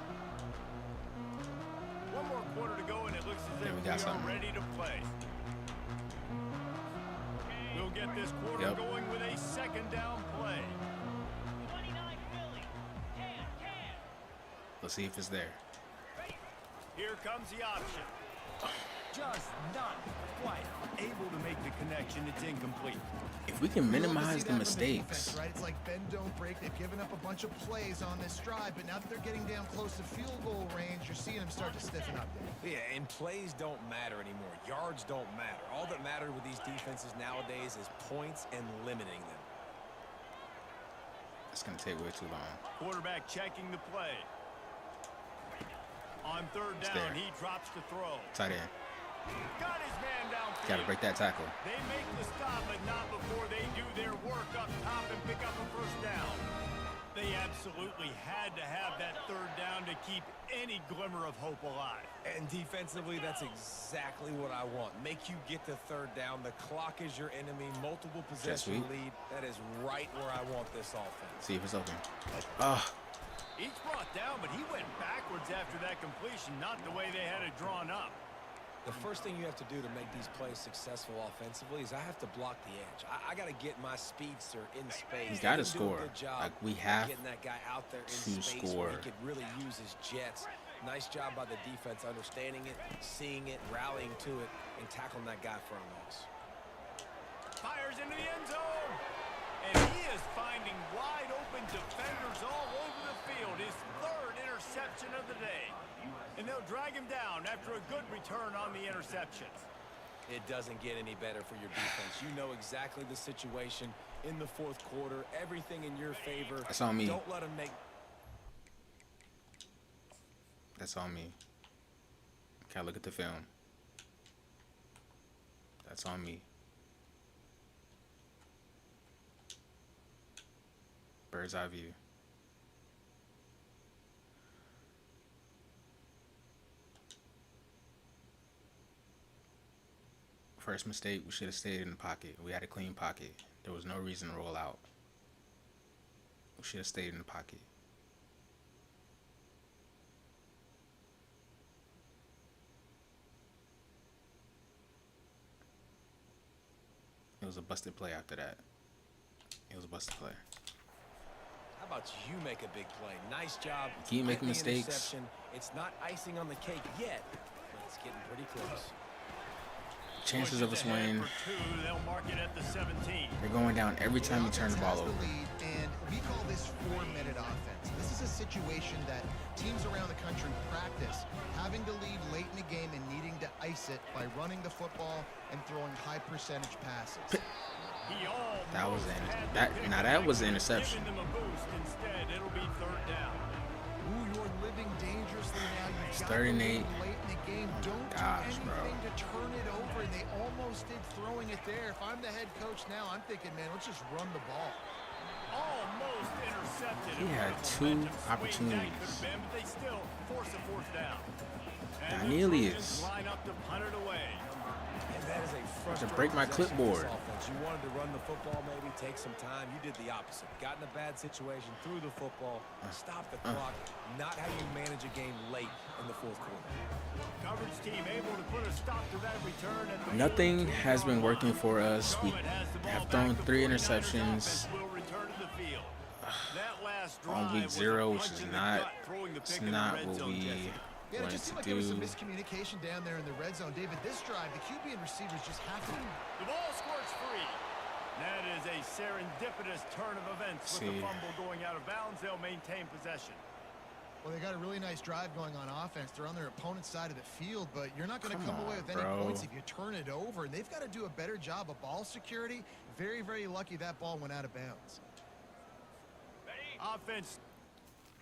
[SPEAKER 2] One more quarter to go, and it looks as
[SPEAKER 1] There
[SPEAKER 2] if
[SPEAKER 1] we
[SPEAKER 2] we
[SPEAKER 1] got
[SPEAKER 2] are
[SPEAKER 1] something.
[SPEAKER 2] ready to play. We'll get this quarter
[SPEAKER 1] Yep.
[SPEAKER 2] going with a second down play.
[SPEAKER 1] Let's see if it's there.
[SPEAKER 2] Here comes the option. Just not quite able to make the connection. It's incomplete.
[SPEAKER 1] If we can
[SPEAKER 3] We love to
[SPEAKER 1] minimize
[SPEAKER 3] see
[SPEAKER 1] the
[SPEAKER 3] that from
[SPEAKER 1] mistakes.
[SPEAKER 3] defense, right? It's like bend, don't break. They've given up a bunch of plays on this drive, but now that they're getting down close to field goal range, you're seeing them start to stiffen up there.
[SPEAKER 4] Yeah, and plays don't matter anymore. Yards don't matter. All that matters with these defenses nowadays is points and limiting them.
[SPEAKER 1] It's gonna take way too long.
[SPEAKER 2] Quarterback checking the play. On third
[SPEAKER 1] It's
[SPEAKER 2] down,
[SPEAKER 1] there.
[SPEAKER 2] he drops to throw.
[SPEAKER 1] Tight end.
[SPEAKER 2] Got his man downfield.
[SPEAKER 1] Gotta break that tackle.
[SPEAKER 2] They make the stop, but not before they do their work up top and pick up a first down. They absolutely had to have that third down to keep any glimmer of hope alive.
[SPEAKER 4] And defensively, that's exactly what I want. Make you get the third down. The clock is your enemy. Multiple possession
[SPEAKER 1] sweet.
[SPEAKER 4] lead. That is right where I want this offense.
[SPEAKER 1] See if it's open. Oh,
[SPEAKER 2] Each brought down, but he went backwards after that completion, not the way they had it drawn up.
[SPEAKER 4] The first thing you have to do to make these plays successful offensively is I have to block the edge. I got to get my speedster in space.
[SPEAKER 1] We gotta
[SPEAKER 4] They can do a
[SPEAKER 1] score.
[SPEAKER 4] good job
[SPEAKER 1] Like, we have
[SPEAKER 4] getting that guy out there in
[SPEAKER 1] to
[SPEAKER 4] space
[SPEAKER 1] score.
[SPEAKER 4] where he could really use his jets. Nice job by the defense understanding it, seeing it, rallying to it, and tackling that guy for a loss.
[SPEAKER 2] Fires into the end zone. And he is finding wide open defenders all over the field. His third interception of the day. And they'll drag him down after a good return on the interception.
[SPEAKER 4] It doesn't get any better for your defense. You know exactly the situation in the fourth quarter. Everything in your favor.
[SPEAKER 1] That's on me.
[SPEAKER 4] Don't let them make...
[SPEAKER 1] that's on me. Gotta look at the film. That's on me. Bird's eye view. First mistake, we should have stayed in the pocket. We had a clean pocket. There was no reason to roll out. We should have stayed in the pocket. It was a busted play after that. It was a busted play.
[SPEAKER 4] How about you make a big play? Nice job.
[SPEAKER 1] Keep making
[SPEAKER 4] getting the
[SPEAKER 1] mistakes.
[SPEAKER 4] interception. It's not icing on the cake yet, but it's getting pretty close.
[SPEAKER 1] Chances of us winning,
[SPEAKER 2] For two, they'll mark it at the 17.
[SPEAKER 1] they're going down every time you turn the ball over.
[SPEAKER 3] Lead, and we call this 4-minute offense. This is a situation that teams around the country practice, having to lead late in the game and needing to ice it by running the football and throwing high percentage passes.
[SPEAKER 2] He almost
[SPEAKER 1] That was
[SPEAKER 2] had
[SPEAKER 1] that.
[SPEAKER 2] the
[SPEAKER 1] Now
[SPEAKER 2] pick.
[SPEAKER 1] that was an interception.
[SPEAKER 2] Giving them a boost instead. It'll be third down.
[SPEAKER 3] Ooh, you're living dangerously now.
[SPEAKER 1] It's
[SPEAKER 3] You've got
[SPEAKER 1] 3rd and
[SPEAKER 3] to
[SPEAKER 1] 8.
[SPEAKER 3] lead late in the game. Don't
[SPEAKER 1] gosh,
[SPEAKER 3] do
[SPEAKER 1] bro.
[SPEAKER 3] anything to turn it over, and they almost did throwing it there. If I'm the head coach now, I'm thinking, man, let's just run the ball.
[SPEAKER 2] Almost intercepted.
[SPEAKER 1] He
[SPEAKER 2] It
[SPEAKER 1] had
[SPEAKER 2] was a
[SPEAKER 1] 2
[SPEAKER 2] momentum swing that
[SPEAKER 1] opportunities.
[SPEAKER 2] could have been, but they still force a fourth down. And the
[SPEAKER 1] Cornelius.
[SPEAKER 2] Trojans line up to punt it away.
[SPEAKER 4] And that is a frustrating
[SPEAKER 1] break my
[SPEAKER 4] possession for
[SPEAKER 1] clipboard.
[SPEAKER 4] this offense. You wanted to run the football, maybe take some time. You did the opposite. Got in a bad situation, threw the football, stopped the clock. Not how you manage a game late in the fourth quarter.
[SPEAKER 2] Coverage team able to put a stop to that return. At the
[SPEAKER 1] Nothing
[SPEAKER 2] 42-yard
[SPEAKER 1] has been
[SPEAKER 2] line.
[SPEAKER 1] working for us. We
[SPEAKER 2] Charlotte has the ball
[SPEAKER 1] have
[SPEAKER 2] back.
[SPEAKER 1] thrown
[SPEAKER 2] The
[SPEAKER 1] 3
[SPEAKER 2] 49ers
[SPEAKER 1] interceptions
[SPEAKER 2] offense will return to the field. That last
[SPEAKER 1] on
[SPEAKER 2] drive
[SPEAKER 1] week
[SPEAKER 2] was a
[SPEAKER 1] 0, which
[SPEAKER 2] punch
[SPEAKER 1] is
[SPEAKER 2] in the
[SPEAKER 1] not.
[SPEAKER 2] gut, throwing the
[SPEAKER 1] It's
[SPEAKER 2] pick in the
[SPEAKER 1] not
[SPEAKER 2] red
[SPEAKER 1] what
[SPEAKER 2] zone,
[SPEAKER 1] we
[SPEAKER 2] Jesse.
[SPEAKER 3] Yeah, it
[SPEAKER 1] wanted
[SPEAKER 3] just seemed
[SPEAKER 1] to
[SPEAKER 3] like there was some
[SPEAKER 1] do.
[SPEAKER 3] miscommunication down there in the red zone. David, this drive, the QB and receivers just have to...
[SPEAKER 2] The ball squirts free. That is a serendipitous turn of events. With the
[SPEAKER 1] See.
[SPEAKER 2] fumble going out of bounds, they'll maintain possession.
[SPEAKER 3] Well, they got a really nice drive going on offense. They're on their opponent's side of the field, but you're not going to
[SPEAKER 1] Come
[SPEAKER 3] come away
[SPEAKER 1] on,
[SPEAKER 3] with any
[SPEAKER 1] bro.
[SPEAKER 3] points if you turn it over. And they've got to do a better job of ball security. Very, very lucky that ball went out of bounds.
[SPEAKER 2] Offense.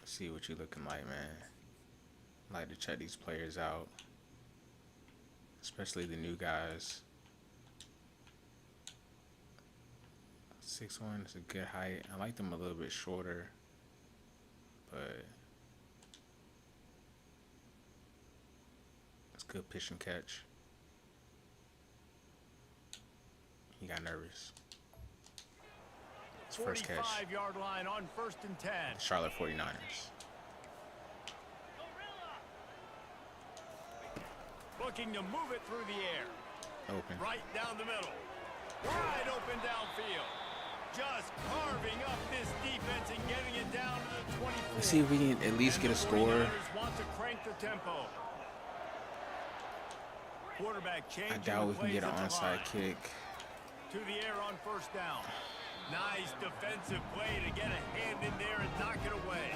[SPEAKER 1] See what you looking like, man. Like to check these players out, especially the new guys. 6'1" is a good height. I like them a little bit shorter, but it's good pitch and catch. He got nervous. His first catch.
[SPEAKER 2] 45-yard line on 1st and 10.
[SPEAKER 1] Charlotte 49ers.
[SPEAKER 2] Looking to move it through the air.
[SPEAKER 1] Open.
[SPEAKER 2] Right down the middle. Wide open downfield. Just carving up this defense and getting it down to the 24.
[SPEAKER 1] Let's see if we can at least get a score.
[SPEAKER 2] 49ers want to crank the tempo. Quarterback changing.
[SPEAKER 1] I doubt we can get an
[SPEAKER 2] the plays
[SPEAKER 1] onside
[SPEAKER 2] at the line.
[SPEAKER 1] kick.
[SPEAKER 2] To the air on 1st down. Nice defensive play to get a hand in there and knock it away.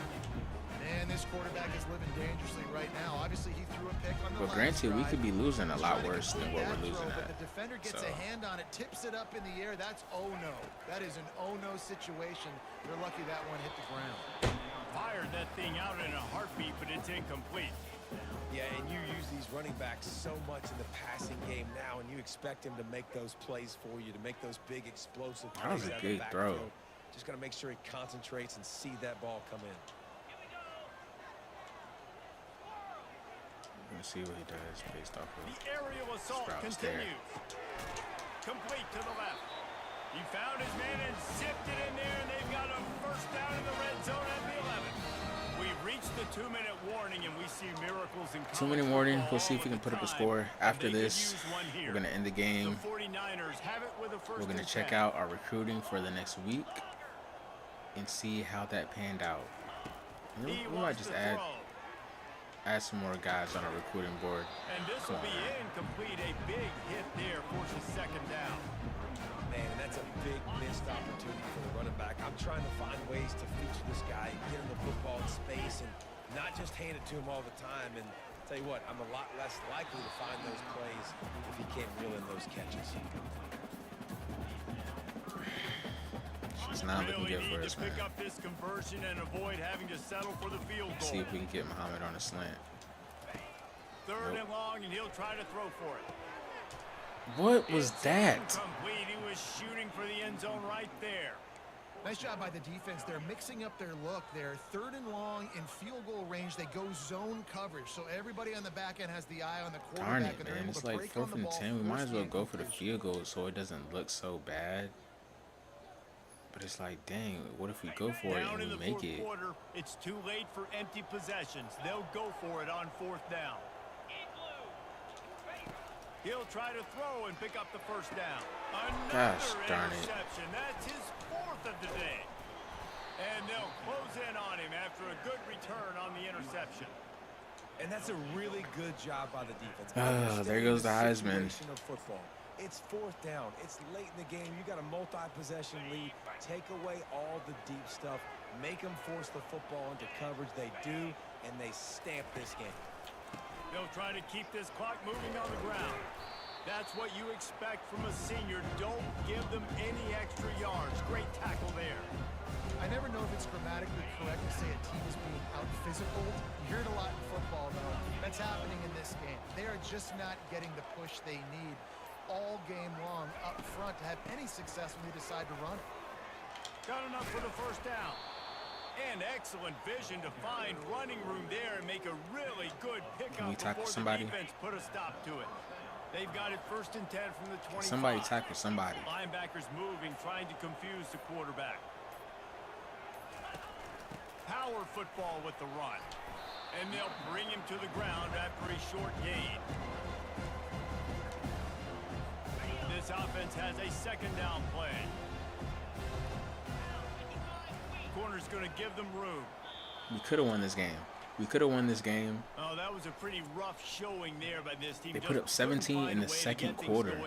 [SPEAKER 3] Man, this quarterback is living dangerously right now. Obviously, he threw a pick on the
[SPEAKER 1] But
[SPEAKER 3] last
[SPEAKER 1] granted, we
[SPEAKER 3] drive.
[SPEAKER 1] could be losing a
[SPEAKER 3] He's
[SPEAKER 1] lot
[SPEAKER 3] trying to
[SPEAKER 1] worse than
[SPEAKER 3] complete
[SPEAKER 1] what
[SPEAKER 3] that
[SPEAKER 1] we're losing
[SPEAKER 3] throw,
[SPEAKER 1] at.
[SPEAKER 3] But the defender gets
[SPEAKER 1] So,
[SPEAKER 3] a hand on it, tips it up in the air. That's oh-no. That is an oh-no situation. They're lucky that one hit the ground.
[SPEAKER 2] Fired that thing out in a heartbeat, but it's incomplete.
[SPEAKER 4] Yeah, and you use these running backs so much in the passing game now, and you expect him to make those plays for you, to make those big explosive
[SPEAKER 1] That was
[SPEAKER 4] plays
[SPEAKER 1] a
[SPEAKER 4] out of the
[SPEAKER 1] good throw.
[SPEAKER 4] backfield. Just got to make sure he concentrates and see that ball come in.
[SPEAKER 1] Let's see what he does based off of
[SPEAKER 2] The aerial assault
[SPEAKER 1] Sprouts there.
[SPEAKER 2] continues. Complete to the left. He found his man and zipped it in there, and they've got a 1st down in the red zone at the 11. We've reached the 2-minute warning, and we see miracles in
[SPEAKER 1] 2-minute warning. We'll see if we can put up a score. After this, we're going to end the game.
[SPEAKER 2] The 49ers have it with a 1st
[SPEAKER 1] We're going to
[SPEAKER 2] and
[SPEAKER 1] check
[SPEAKER 2] 10.
[SPEAKER 1] out our recruiting for the next week and see how that panned out. And
[SPEAKER 2] He
[SPEAKER 1] we might
[SPEAKER 2] wants
[SPEAKER 1] just
[SPEAKER 2] to
[SPEAKER 1] add
[SPEAKER 2] throw.
[SPEAKER 1] some more guys on our recruiting board.
[SPEAKER 2] And this will
[SPEAKER 1] Come
[SPEAKER 2] be
[SPEAKER 1] on.
[SPEAKER 2] incomplete. A big hit there forces 2nd down.
[SPEAKER 4] Man, that's a big missed opportunity for the running back. I'm trying to find ways to feature this guy, get him the football in space, and not just hand it to him all the time. And tell you what, I'm a lot less likely to find those plays if he can't reel in those catches.
[SPEAKER 1] It's not looking
[SPEAKER 2] Really
[SPEAKER 1] good for
[SPEAKER 2] need
[SPEAKER 1] us,
[SPEAKER 2] to
[SPEAKER 1] man.
[SPEAKER 2] pick up this conversion and avoid having to settle for the field goal.
[SPEAKER 1] See if we can get Muhammad on a slant.
[SPEAKER 2] 3rd
[SPEAKER 1] Nope.
[SPEAKER 2] and long, and he'll try to throw for it.
[SPEAKER 1] What was
[SPEAKER 2] It's
[SPEAKER 1] that?
[SPEAKER 2] incomplete. He was shooting for the end zone right there.
[SPEAKER 3] Nice job by the defense. They're mixing up their look. They're 3rd and long in field goal range. They go zone coverage, so everybody on the back end has the eye on the quarterback.
[SPEAKER 1] Darn it,
[SPEAKER 3] and they're
[SPEAKER 1] man.
[SPEAKER 3] able
[SPEAKER 1] It's
[SPEAKER 3] to
[SPEAKER 1] like
[SPEAKER 3] break on
[SPEAKER 1] 4th
[SPEAKER 3] the
[SPEAKER 1] and
[SPEAKER 3] ball,
[SPEAKER 1] 10. We might
[SPEAKER 3] force
[SPEAKER 1] as well
[SPEAKER 3] the
[SPEAKER 1] go for the
[SPEAKER 3] incompletion.
[SPEAKER 1] field goal so it doesn't look so bad. But it's like, dang, what if we go for it
[SPEAKER 2] Down in
[SPEAKER 1] and
[SPEAKER 2] the
[SPEAKER 1] we make
[SPEAKER 2] 4th
[SPEAKER 1] it?
[SPEAKER 2] quarter, it's too late for empty possessions. They'll go for it on 4th down. He'll try to throw and pick up the 1st down. Another
[SPEAKER 1] Gosh darn it.
[SPEAKER 2] interception. That's his 4th of the day. And they'll close in on him after a good return on the interception.
[SPEAKER 4] And that's a really good job by the defense.
[SPEAKER 1] There goes the
[SPEAKER 4] Understanding
[SPEAKER 1] Heisman.
[SPEAKER 4] situation of football. It's 4th down. It's late in the game. You got a multi-possession lead. Take away all the deep stuff. Make them force the football into coverage. They do, and they stamp this game.
[SPEAKER 2] They'll try to keep this clock moving on the ground. That's what you expect from a senior. Don't give them any extra yards. Great tackle there.
[SPEAKER 3] I never know if it's grammatically correct to say a team is being out-physical. You hear it a lot in football, though. That's happening in this game. They are just not getting the push they need all game long up front to have any success when they decide to run it.
[SPEAKER 2] Got enough for the 1st down. And excellent vision to find running room there and make a really good pickup
[SPEAKER 1] Can we tackle
[SPEAKER 2] before
[SPEAKER 1] somebody?
[SPEAKER 2] the defense put a stop to it. They've got it 1st and 10 from the 25.
[SPEAKER 1] Somebody tackle somebody.
[SPEAKER 2] Linebackers moving, trying to confuse the quarterback. Power football with the run. And they'll bring him to the ground after a short gain. This offense has a 2nd down play. Corner's going to give them room.
[SPEAKER 1] We could have won this game. We could have won this game.
[SPEAKER 2] Oh, that was a pretty rough showing there by this team.
[SPEAKER 1] They put up 17 in the second quarter.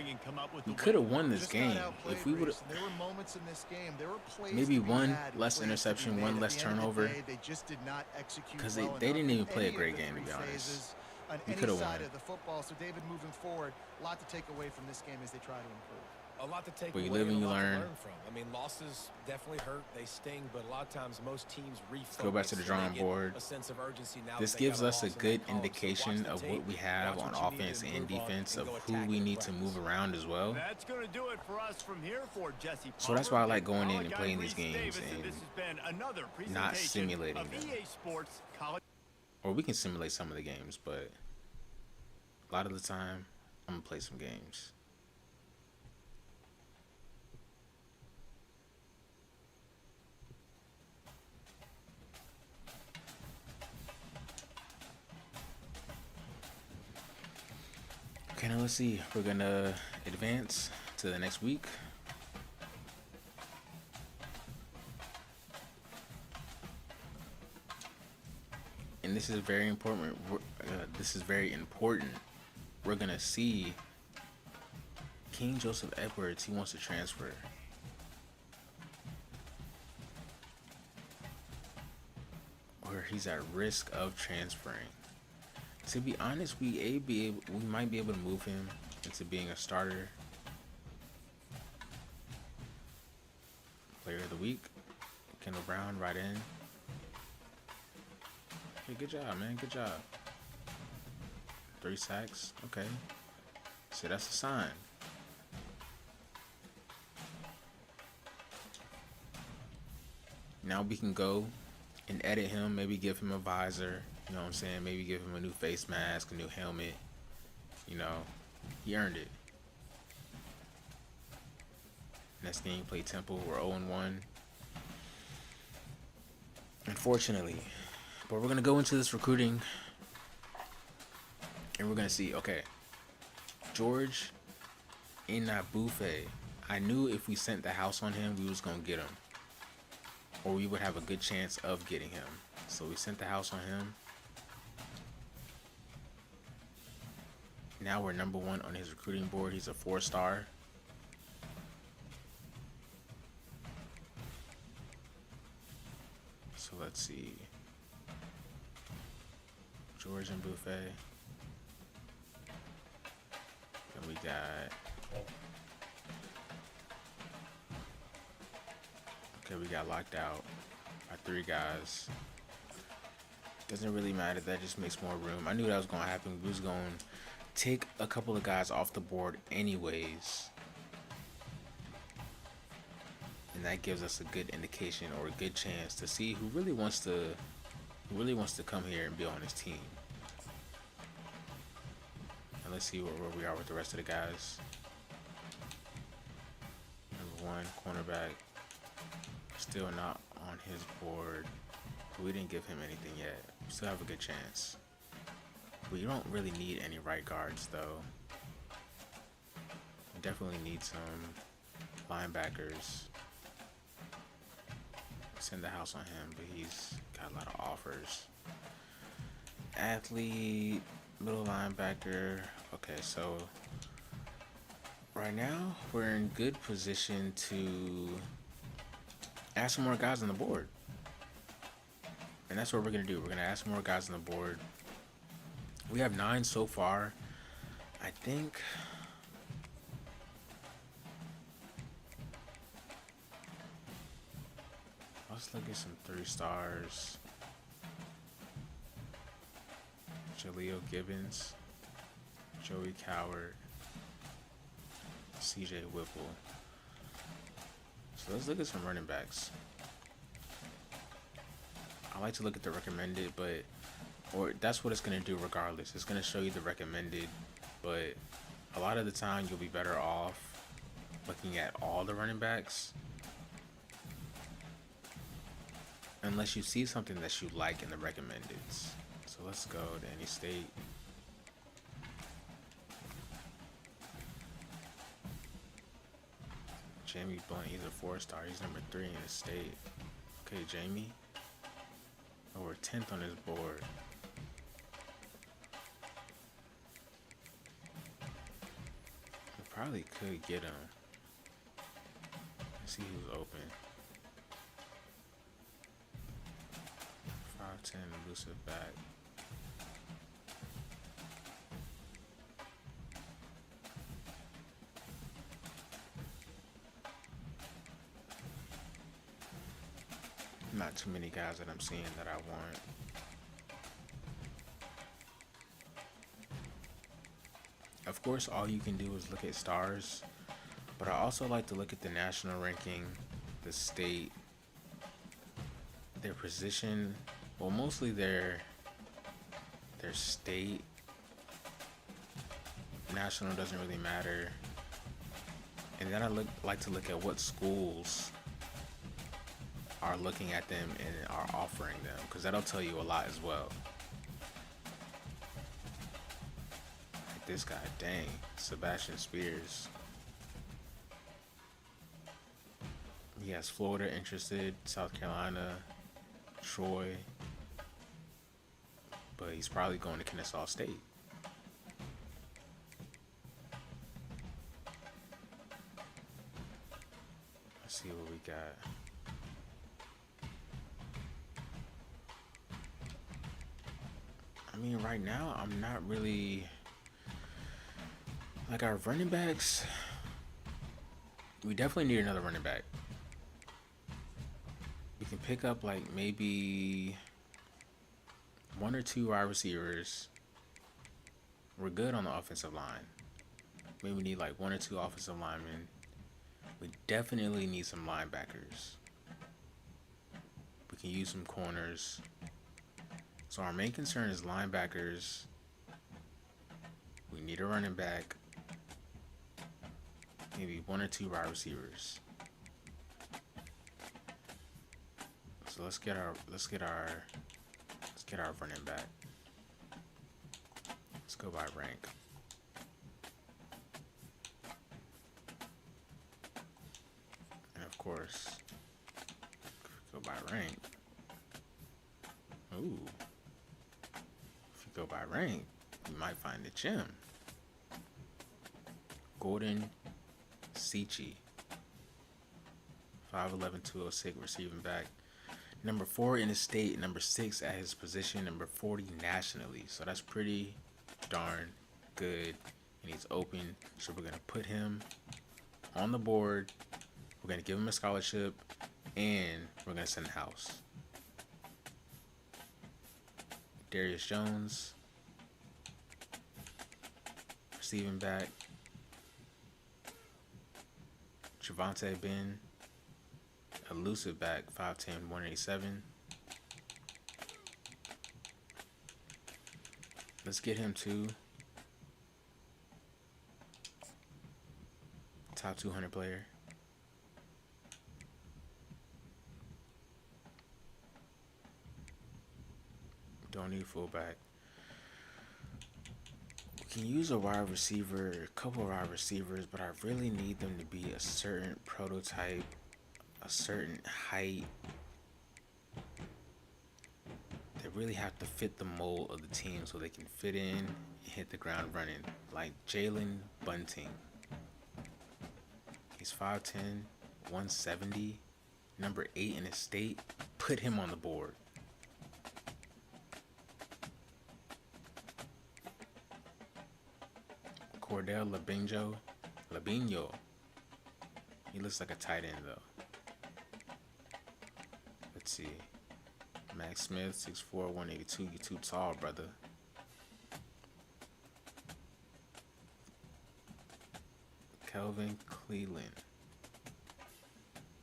[SPEAKER 1] We could have won this
[SPEAKER 3] Just
[SPEAKER 1] game
[SPEAKER 3] got outplayed,
[SPEAKER 1] if we would have.
[SPEAKER 3] Reese. There were moments in this game. There were plays
[SPEAKER 1] Maybe
[SPEAKER 3] to be
[SPEAKER 1] one
[SPEAKER 3] had,
[SPEAKER 1] less
[SPEAKER 3] plays to be
[SPEAKER 1] interception,
[SPEAKER 3] made.
[SPEAKER 1] one
[SPEAKER 3] At
[SPEAKER 1] less
[SPEAKER 3] the end of the
[SPEAKER 1] turnover.
[SPEAKER 3] day, they just did not execute
[SPEAKER 1] Because
[SPEAKER 3] well
[SPEAKER 1] they didn't
[SPEAKER 3] enough
[SPEAKER 1] even
[SPEAKER 3] in
[SPEAKER 1] play a
[SPEAKER 3] any
[SPEAKER 1] great
[SPEAKER 3] of the
[SPEAKER 1] game, to be
[SPEAKER 3] three
[SPEAKER 1] honest.
[SPEAKER 3] phases on
[SPEAKER 1] We
[SPEAKER 3] any
[SPEAKER 1] could have
[SPEAKER 3] side
[SPEAKER 1] won.
[SPEAKER 3] of the football. So David, moving forward, a lot to take away from this game as they try to improve.
[SPEAKER 4] A lot to take
[SPEAKER 1] But
[SPEAKER 4] away
[SPEAKER 1] you live and
[SPEAKER 4] and
[SPEAKER 1] you
[SPEAKER 4] a lot to
[SPEAKER 1] learn.
[SPEAKER 4] learn from. I mean, losses definitely hurt. They sting, but a lot of times most teams refocus.
[SPEAKER 1] Go back to the
[SPEAKER 4] so they
[SPEAKER 1] drawing
[SPEAKER 4] get
[SPEAKER 1] board.
[SPEAKER 4] a sense of urgency now
[SPEAKER 1] This
[SPEAKER 4] that they
[SPEAKER 1] gives
[SPEAKER 4] got a
[SPEAKER 1] us a
[SPEAKER 4] loss in
[SPEAKER 1] good
[SPEAKER 4] that column. So
[SPEAKER 1] indication
[SPEAKER 4] watch the
[SPEAKER 1] of
[SPEAKER 4] tape,
[SPEAKER 1] what we have
[SPEAKER 4] watch
[SPEAKER 1] on
[SPEAKER 4] what you need to
[SPEAKER 1] offense and
[SPEAKER 4] improve on,
[SPEAKER 1] defense
[SPEAKER 4] and
[SPEAKER 1] of
[SPEAKER 4] go
[SPEAKER 1] who
[SPEAKER 4] attack
[SPEAKER 1] we
[SPEAKER 4] it in
[SPEAKER 1] need to
[SPEAKER 4] practice.
[SPEAKER 1] move around as well.
[SPEAKER 2] That's going to do it for us from here for Jesse Palmer.
[SPEAKER 1] So that's why I like going in
[SPEAKER 2] Well,
[SPEAKER 1] and
[SPEAKER 2] guys,
[SPEAKER 1] playing these
[SPEAKER 2] Reese
[SPEAKER 1] games
[SPEAKER 2] Davis,
[SPEAKER 1] and
[SPEAKER 2] this has been another
[SPEAKER 1] not
[SPEAKER 2] presentation
[SPEAKER 1] simulating
[SPEAKER 2] of
[SPEAKER 1] them.
[SPEAKER 2] EA Sports College.
[SPEAKER 1] Or we can simulate some of the games, but a lot of the time, I'm going to play some games. Okay, now let's see. We're going to advance to the next week. And this is very important. We're gonna see King Joseph Edwards. He wants to transfer. Or he's at risk of transferring. To be honest, we might be able to move him into being a starter. Player of the week, Kendall Brown, right in. Hey, good job, man. Good job. 3 sacks. Okay. So that's a sign. Now we can go and edit him. Maybe give him a visor. You know what I'm saying? Maybe give him a new face mask, a new helmet. You know, he earned it. Next game, play Temple. We're 0-1. Unfortunately. But we're going to go into this recruiting. And we're going to see, okay. George Inabufe. I knew if we sent the house on him, we was going to get him. Or we would have a good chance of getting him. So we sent the house on him. Now we're number 1 on his recruiting board. He's a 4-star. So let's see. George and Buffet. Then we got. Okay, we got locked out by 3 guys. Doesn't really matter. That just makes more room. I knew that was going to happen. We was going to take a couple of guys off the board anyways. And that gives us a good indication or a good chance to see who really wants to come here and be on his team. And let's see where we are with the rest of the guys. Number 1, cornerback. Still not on his board. We didn't give him anything yet. We still have a good chance. We don't really need any right guards though. We definitely need some linebackers. Send the house on him, but he's got a lot of offers. Athlete, middle linebacker. Okay, so right now we're in good position to add some more guys on the board. And that's what we're going to do. We're going to add some more guys on the board. We have 9 so far. I think let's look at some 3 stars. Jaleel Gibbons, Joey Coward, CJ Whipple. So let's look at some running backs. I like to look at the recommended, or that's what it's going to do regardless. It's going to show you the recommended, but a lot of the time you'll be better off looking at all the running backs. Unless you see something that you like in the recommendeds. So let's go to any state. Jamie Blunt, he's a 4-star. He's number 3 in the state. Okay, Jamie. Oh, we're 10th on his board. We probably could get him. Let's see who's open. 5'10", elusive back. Not too many guys that I'm seeing that I want. Of course, all you can do is look at stars, but I also like to look at the national ranking, the state, their position, well, mostly their state. National doesn't really matter. And then I like to look at what schools are looking at them and are offering them, because that'll tell you a lot as well. Like this guy, dang, Sebastian Spears. He has Florida interested, South Carolina, Troy, but he's probably going to Kennesaw State. Let's see what we got. I mean, right now, I'm not really... Like, our running backs, we definitely need another running back. We can pick up, like, maybe 1 or 2 wide receivers. We're good on the offensive line. Maybe we need, like, 1 or 2 offensive linemen. We definitely need some linebackers. We can use some corners. So our main concern is linebackers. We need a running back. Maybe 1 or 2 wide receivers. So let's get our running back. Let's go by rank. And of course, go by rank. Ooh. If you go by rank, you might find the gem. Gordon Seachy. 5'11", 206 receiving back. Number 4 in the state, number 6 at his position, number 40 nationally. So that's pretty darn good. And he's open. So we're going to put him on the board. We're going to give him a scholarship. And we're going to send house. Darius Jones. Receiving back. Javonte Ben. Elusive back, 5'10", 187. Let's get him to top 200 player. Don't need fullback. We can use a wide receiver, a couple of wide receivers, but I really need them to be a certain prototype, a certain height. They really have to fit the mold of the team so they can fit in and hit the ground running. Like Jalen Bunting. He's 5'10", 170, number 8 in his state. Put him on the board. Cordell Labinho. He looks like a tight end though. Let's see. Max Smith, 6'4", 182. You're too tall, brother. Kelvin Cleveland.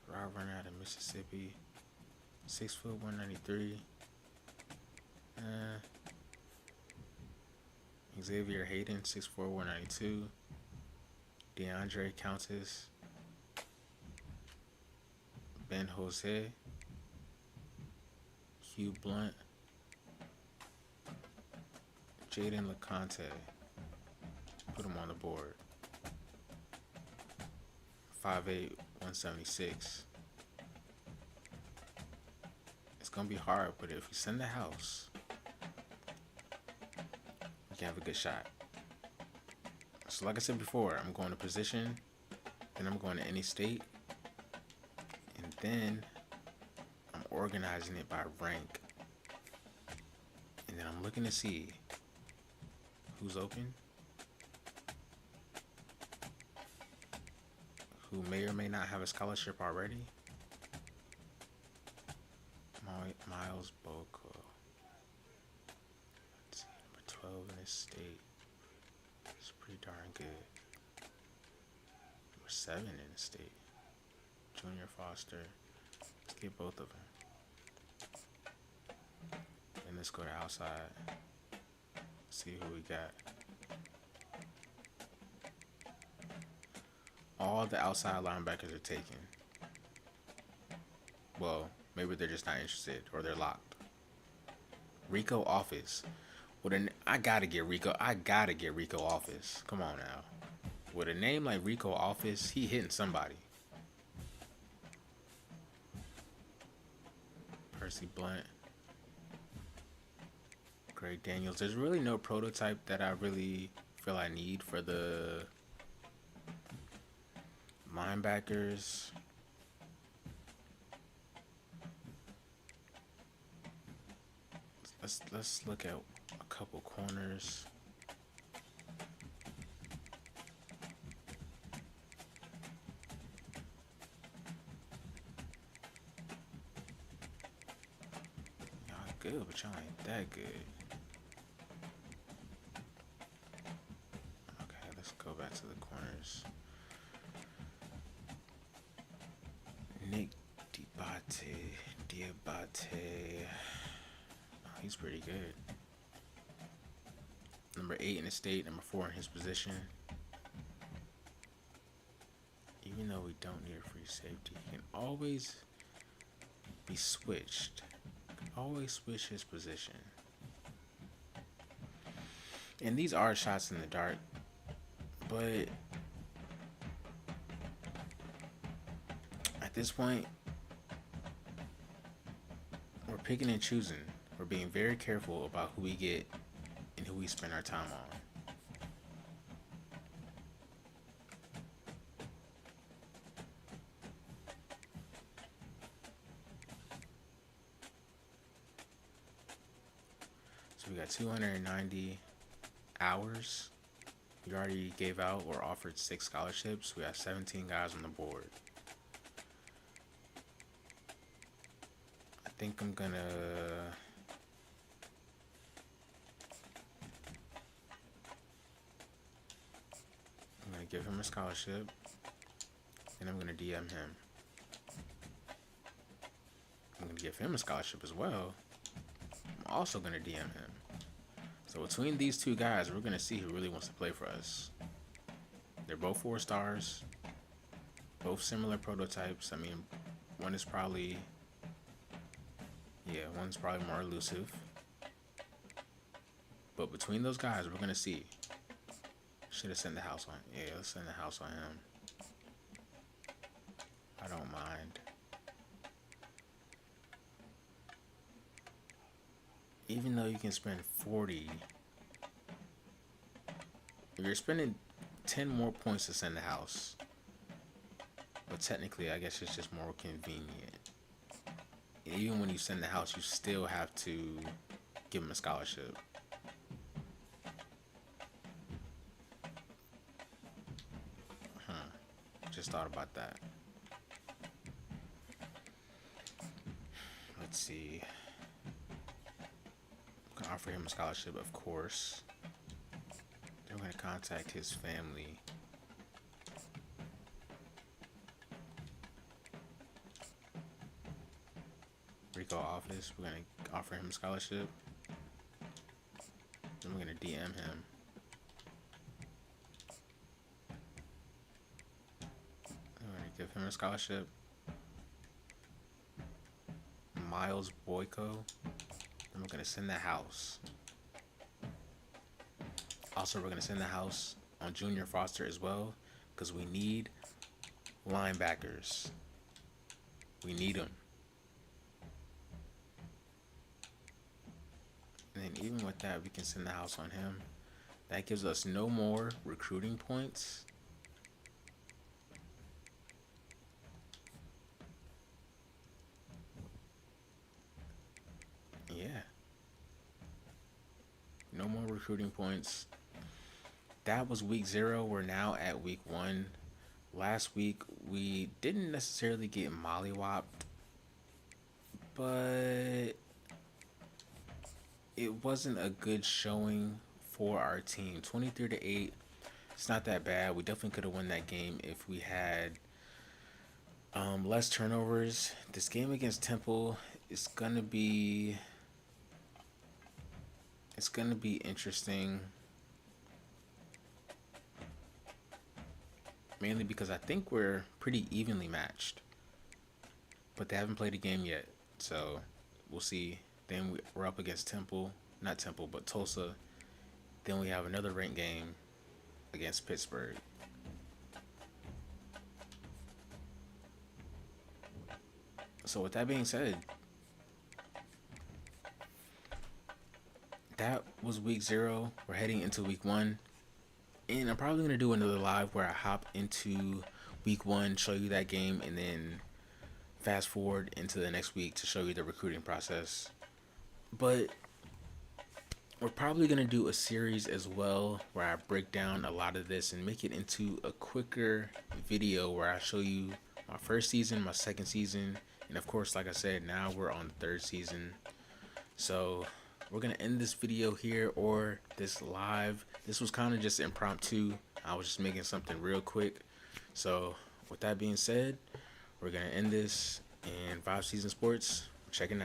[SPEAKER 1] Route runner out of Mississippi. 6', 193. Xavier Hayden, 6'4", 192. DeAndre Countess. Ben Jose. Hugh Blunt. Jaden LeConte. Put him on the board. 5'8", 176. It's gonna be hard, but if we send the house, we can have a good shot. So like I said before, I'm going to position, then I'm going to any state, and then I'm organizing it by rank. And then I'm looking to see who's open, who may or may not have a scholarship already. Miles Boko. Let's see, number 12 in his state. It's pretty darn good. Number 7 in the state. Junior Foster. Let's get both of them. And let's go to outside. See who we got. All the outside linebackers are taken. Well, maybe they're just not interested or they're locked. Rico Office. I gotta get Rico Office. Come on now. With a name like Rico Office, he hitting somebody. Percy Blunt. Greg Daniels. There's really no prototype that I really feel I need for the linebackers. Let's look at a couple corners. Y'all good, but y'all ain't that good. Okay, let's go back to the corners. Nick Diabate. He's pretty good. Number 8 in the state, number 4 in his position. Even though we don't need a free safety, he can always be switched. Always switch his position. And these are shots in the dark, but at this point, we're picking and choosing. We're being very careful about who we get and who we spend our time on. So we got 290 hours. We already gave out or offered 6 scholarships. We have 17 guys on the board. I think I'm gonna give him a scholarship, and I'm gonna DM him. I'm gonna give him a scholarship as well. I'm also gonna DM him. So between these two guys, we're gonna see who really wants to play for us. They're both 4 stars, both similar prototypes. I mean, one's probably more elusive. But between those guys, we're gonna see. Should have sent the house on. Yeah, let's send the house on him. I don't mind. Even though you can spend 40, you're spending 10 more points to send the house. But technically, I guess it's just more convenient. And even when you send the house, you still have to give him a scholarship. Just thought about that. Let's see. We can offer him a scholarship, of course. Then we're going to contact his family. Rico Office, we're going to offer him a scholarship. Then we're going to DM him. Give him a scholarship. Miles Boyko. And we're going to send the house. Also, we're going to send the house on Junior Foster as well, because we need linebackers. We need them. And then even with that, we can send the house on him. That gives us no more recruiting points. Yeah. No more recruiting points. That was week 0. We're now at week 1. Last week, we didn't necessarily get mollywopped, but it wasn't a good showing for our team. 23-8. It's not that bad. We definitely could have won that game if we had less turnovers. This game against Temple is gonna be interesting. Mainly because I think we're pretty evenly matched. But they haven't played a game yet. So we'll see. Then we're up against Temple. Not Temple, but Tulsa. Then we have another ranked game against Pittsburgh. So with that being said, that was week 0. We're heading into week 1. And I'm probably going to do another live where I hop into week 1, show you that game, and then fast forward into the next week to show you the recruiting process. But we're probably going to do a series as well where I break down a lot of this and make it into a quicker video where I show you my first season, my second season, and of course, like I said, now we're on the 3rd season. So we're going to end this video here, or this live. This was kind of just impromptu. I was just making something real quick. So with that being said, we're going to end this, and 5 Season Sports, checking out.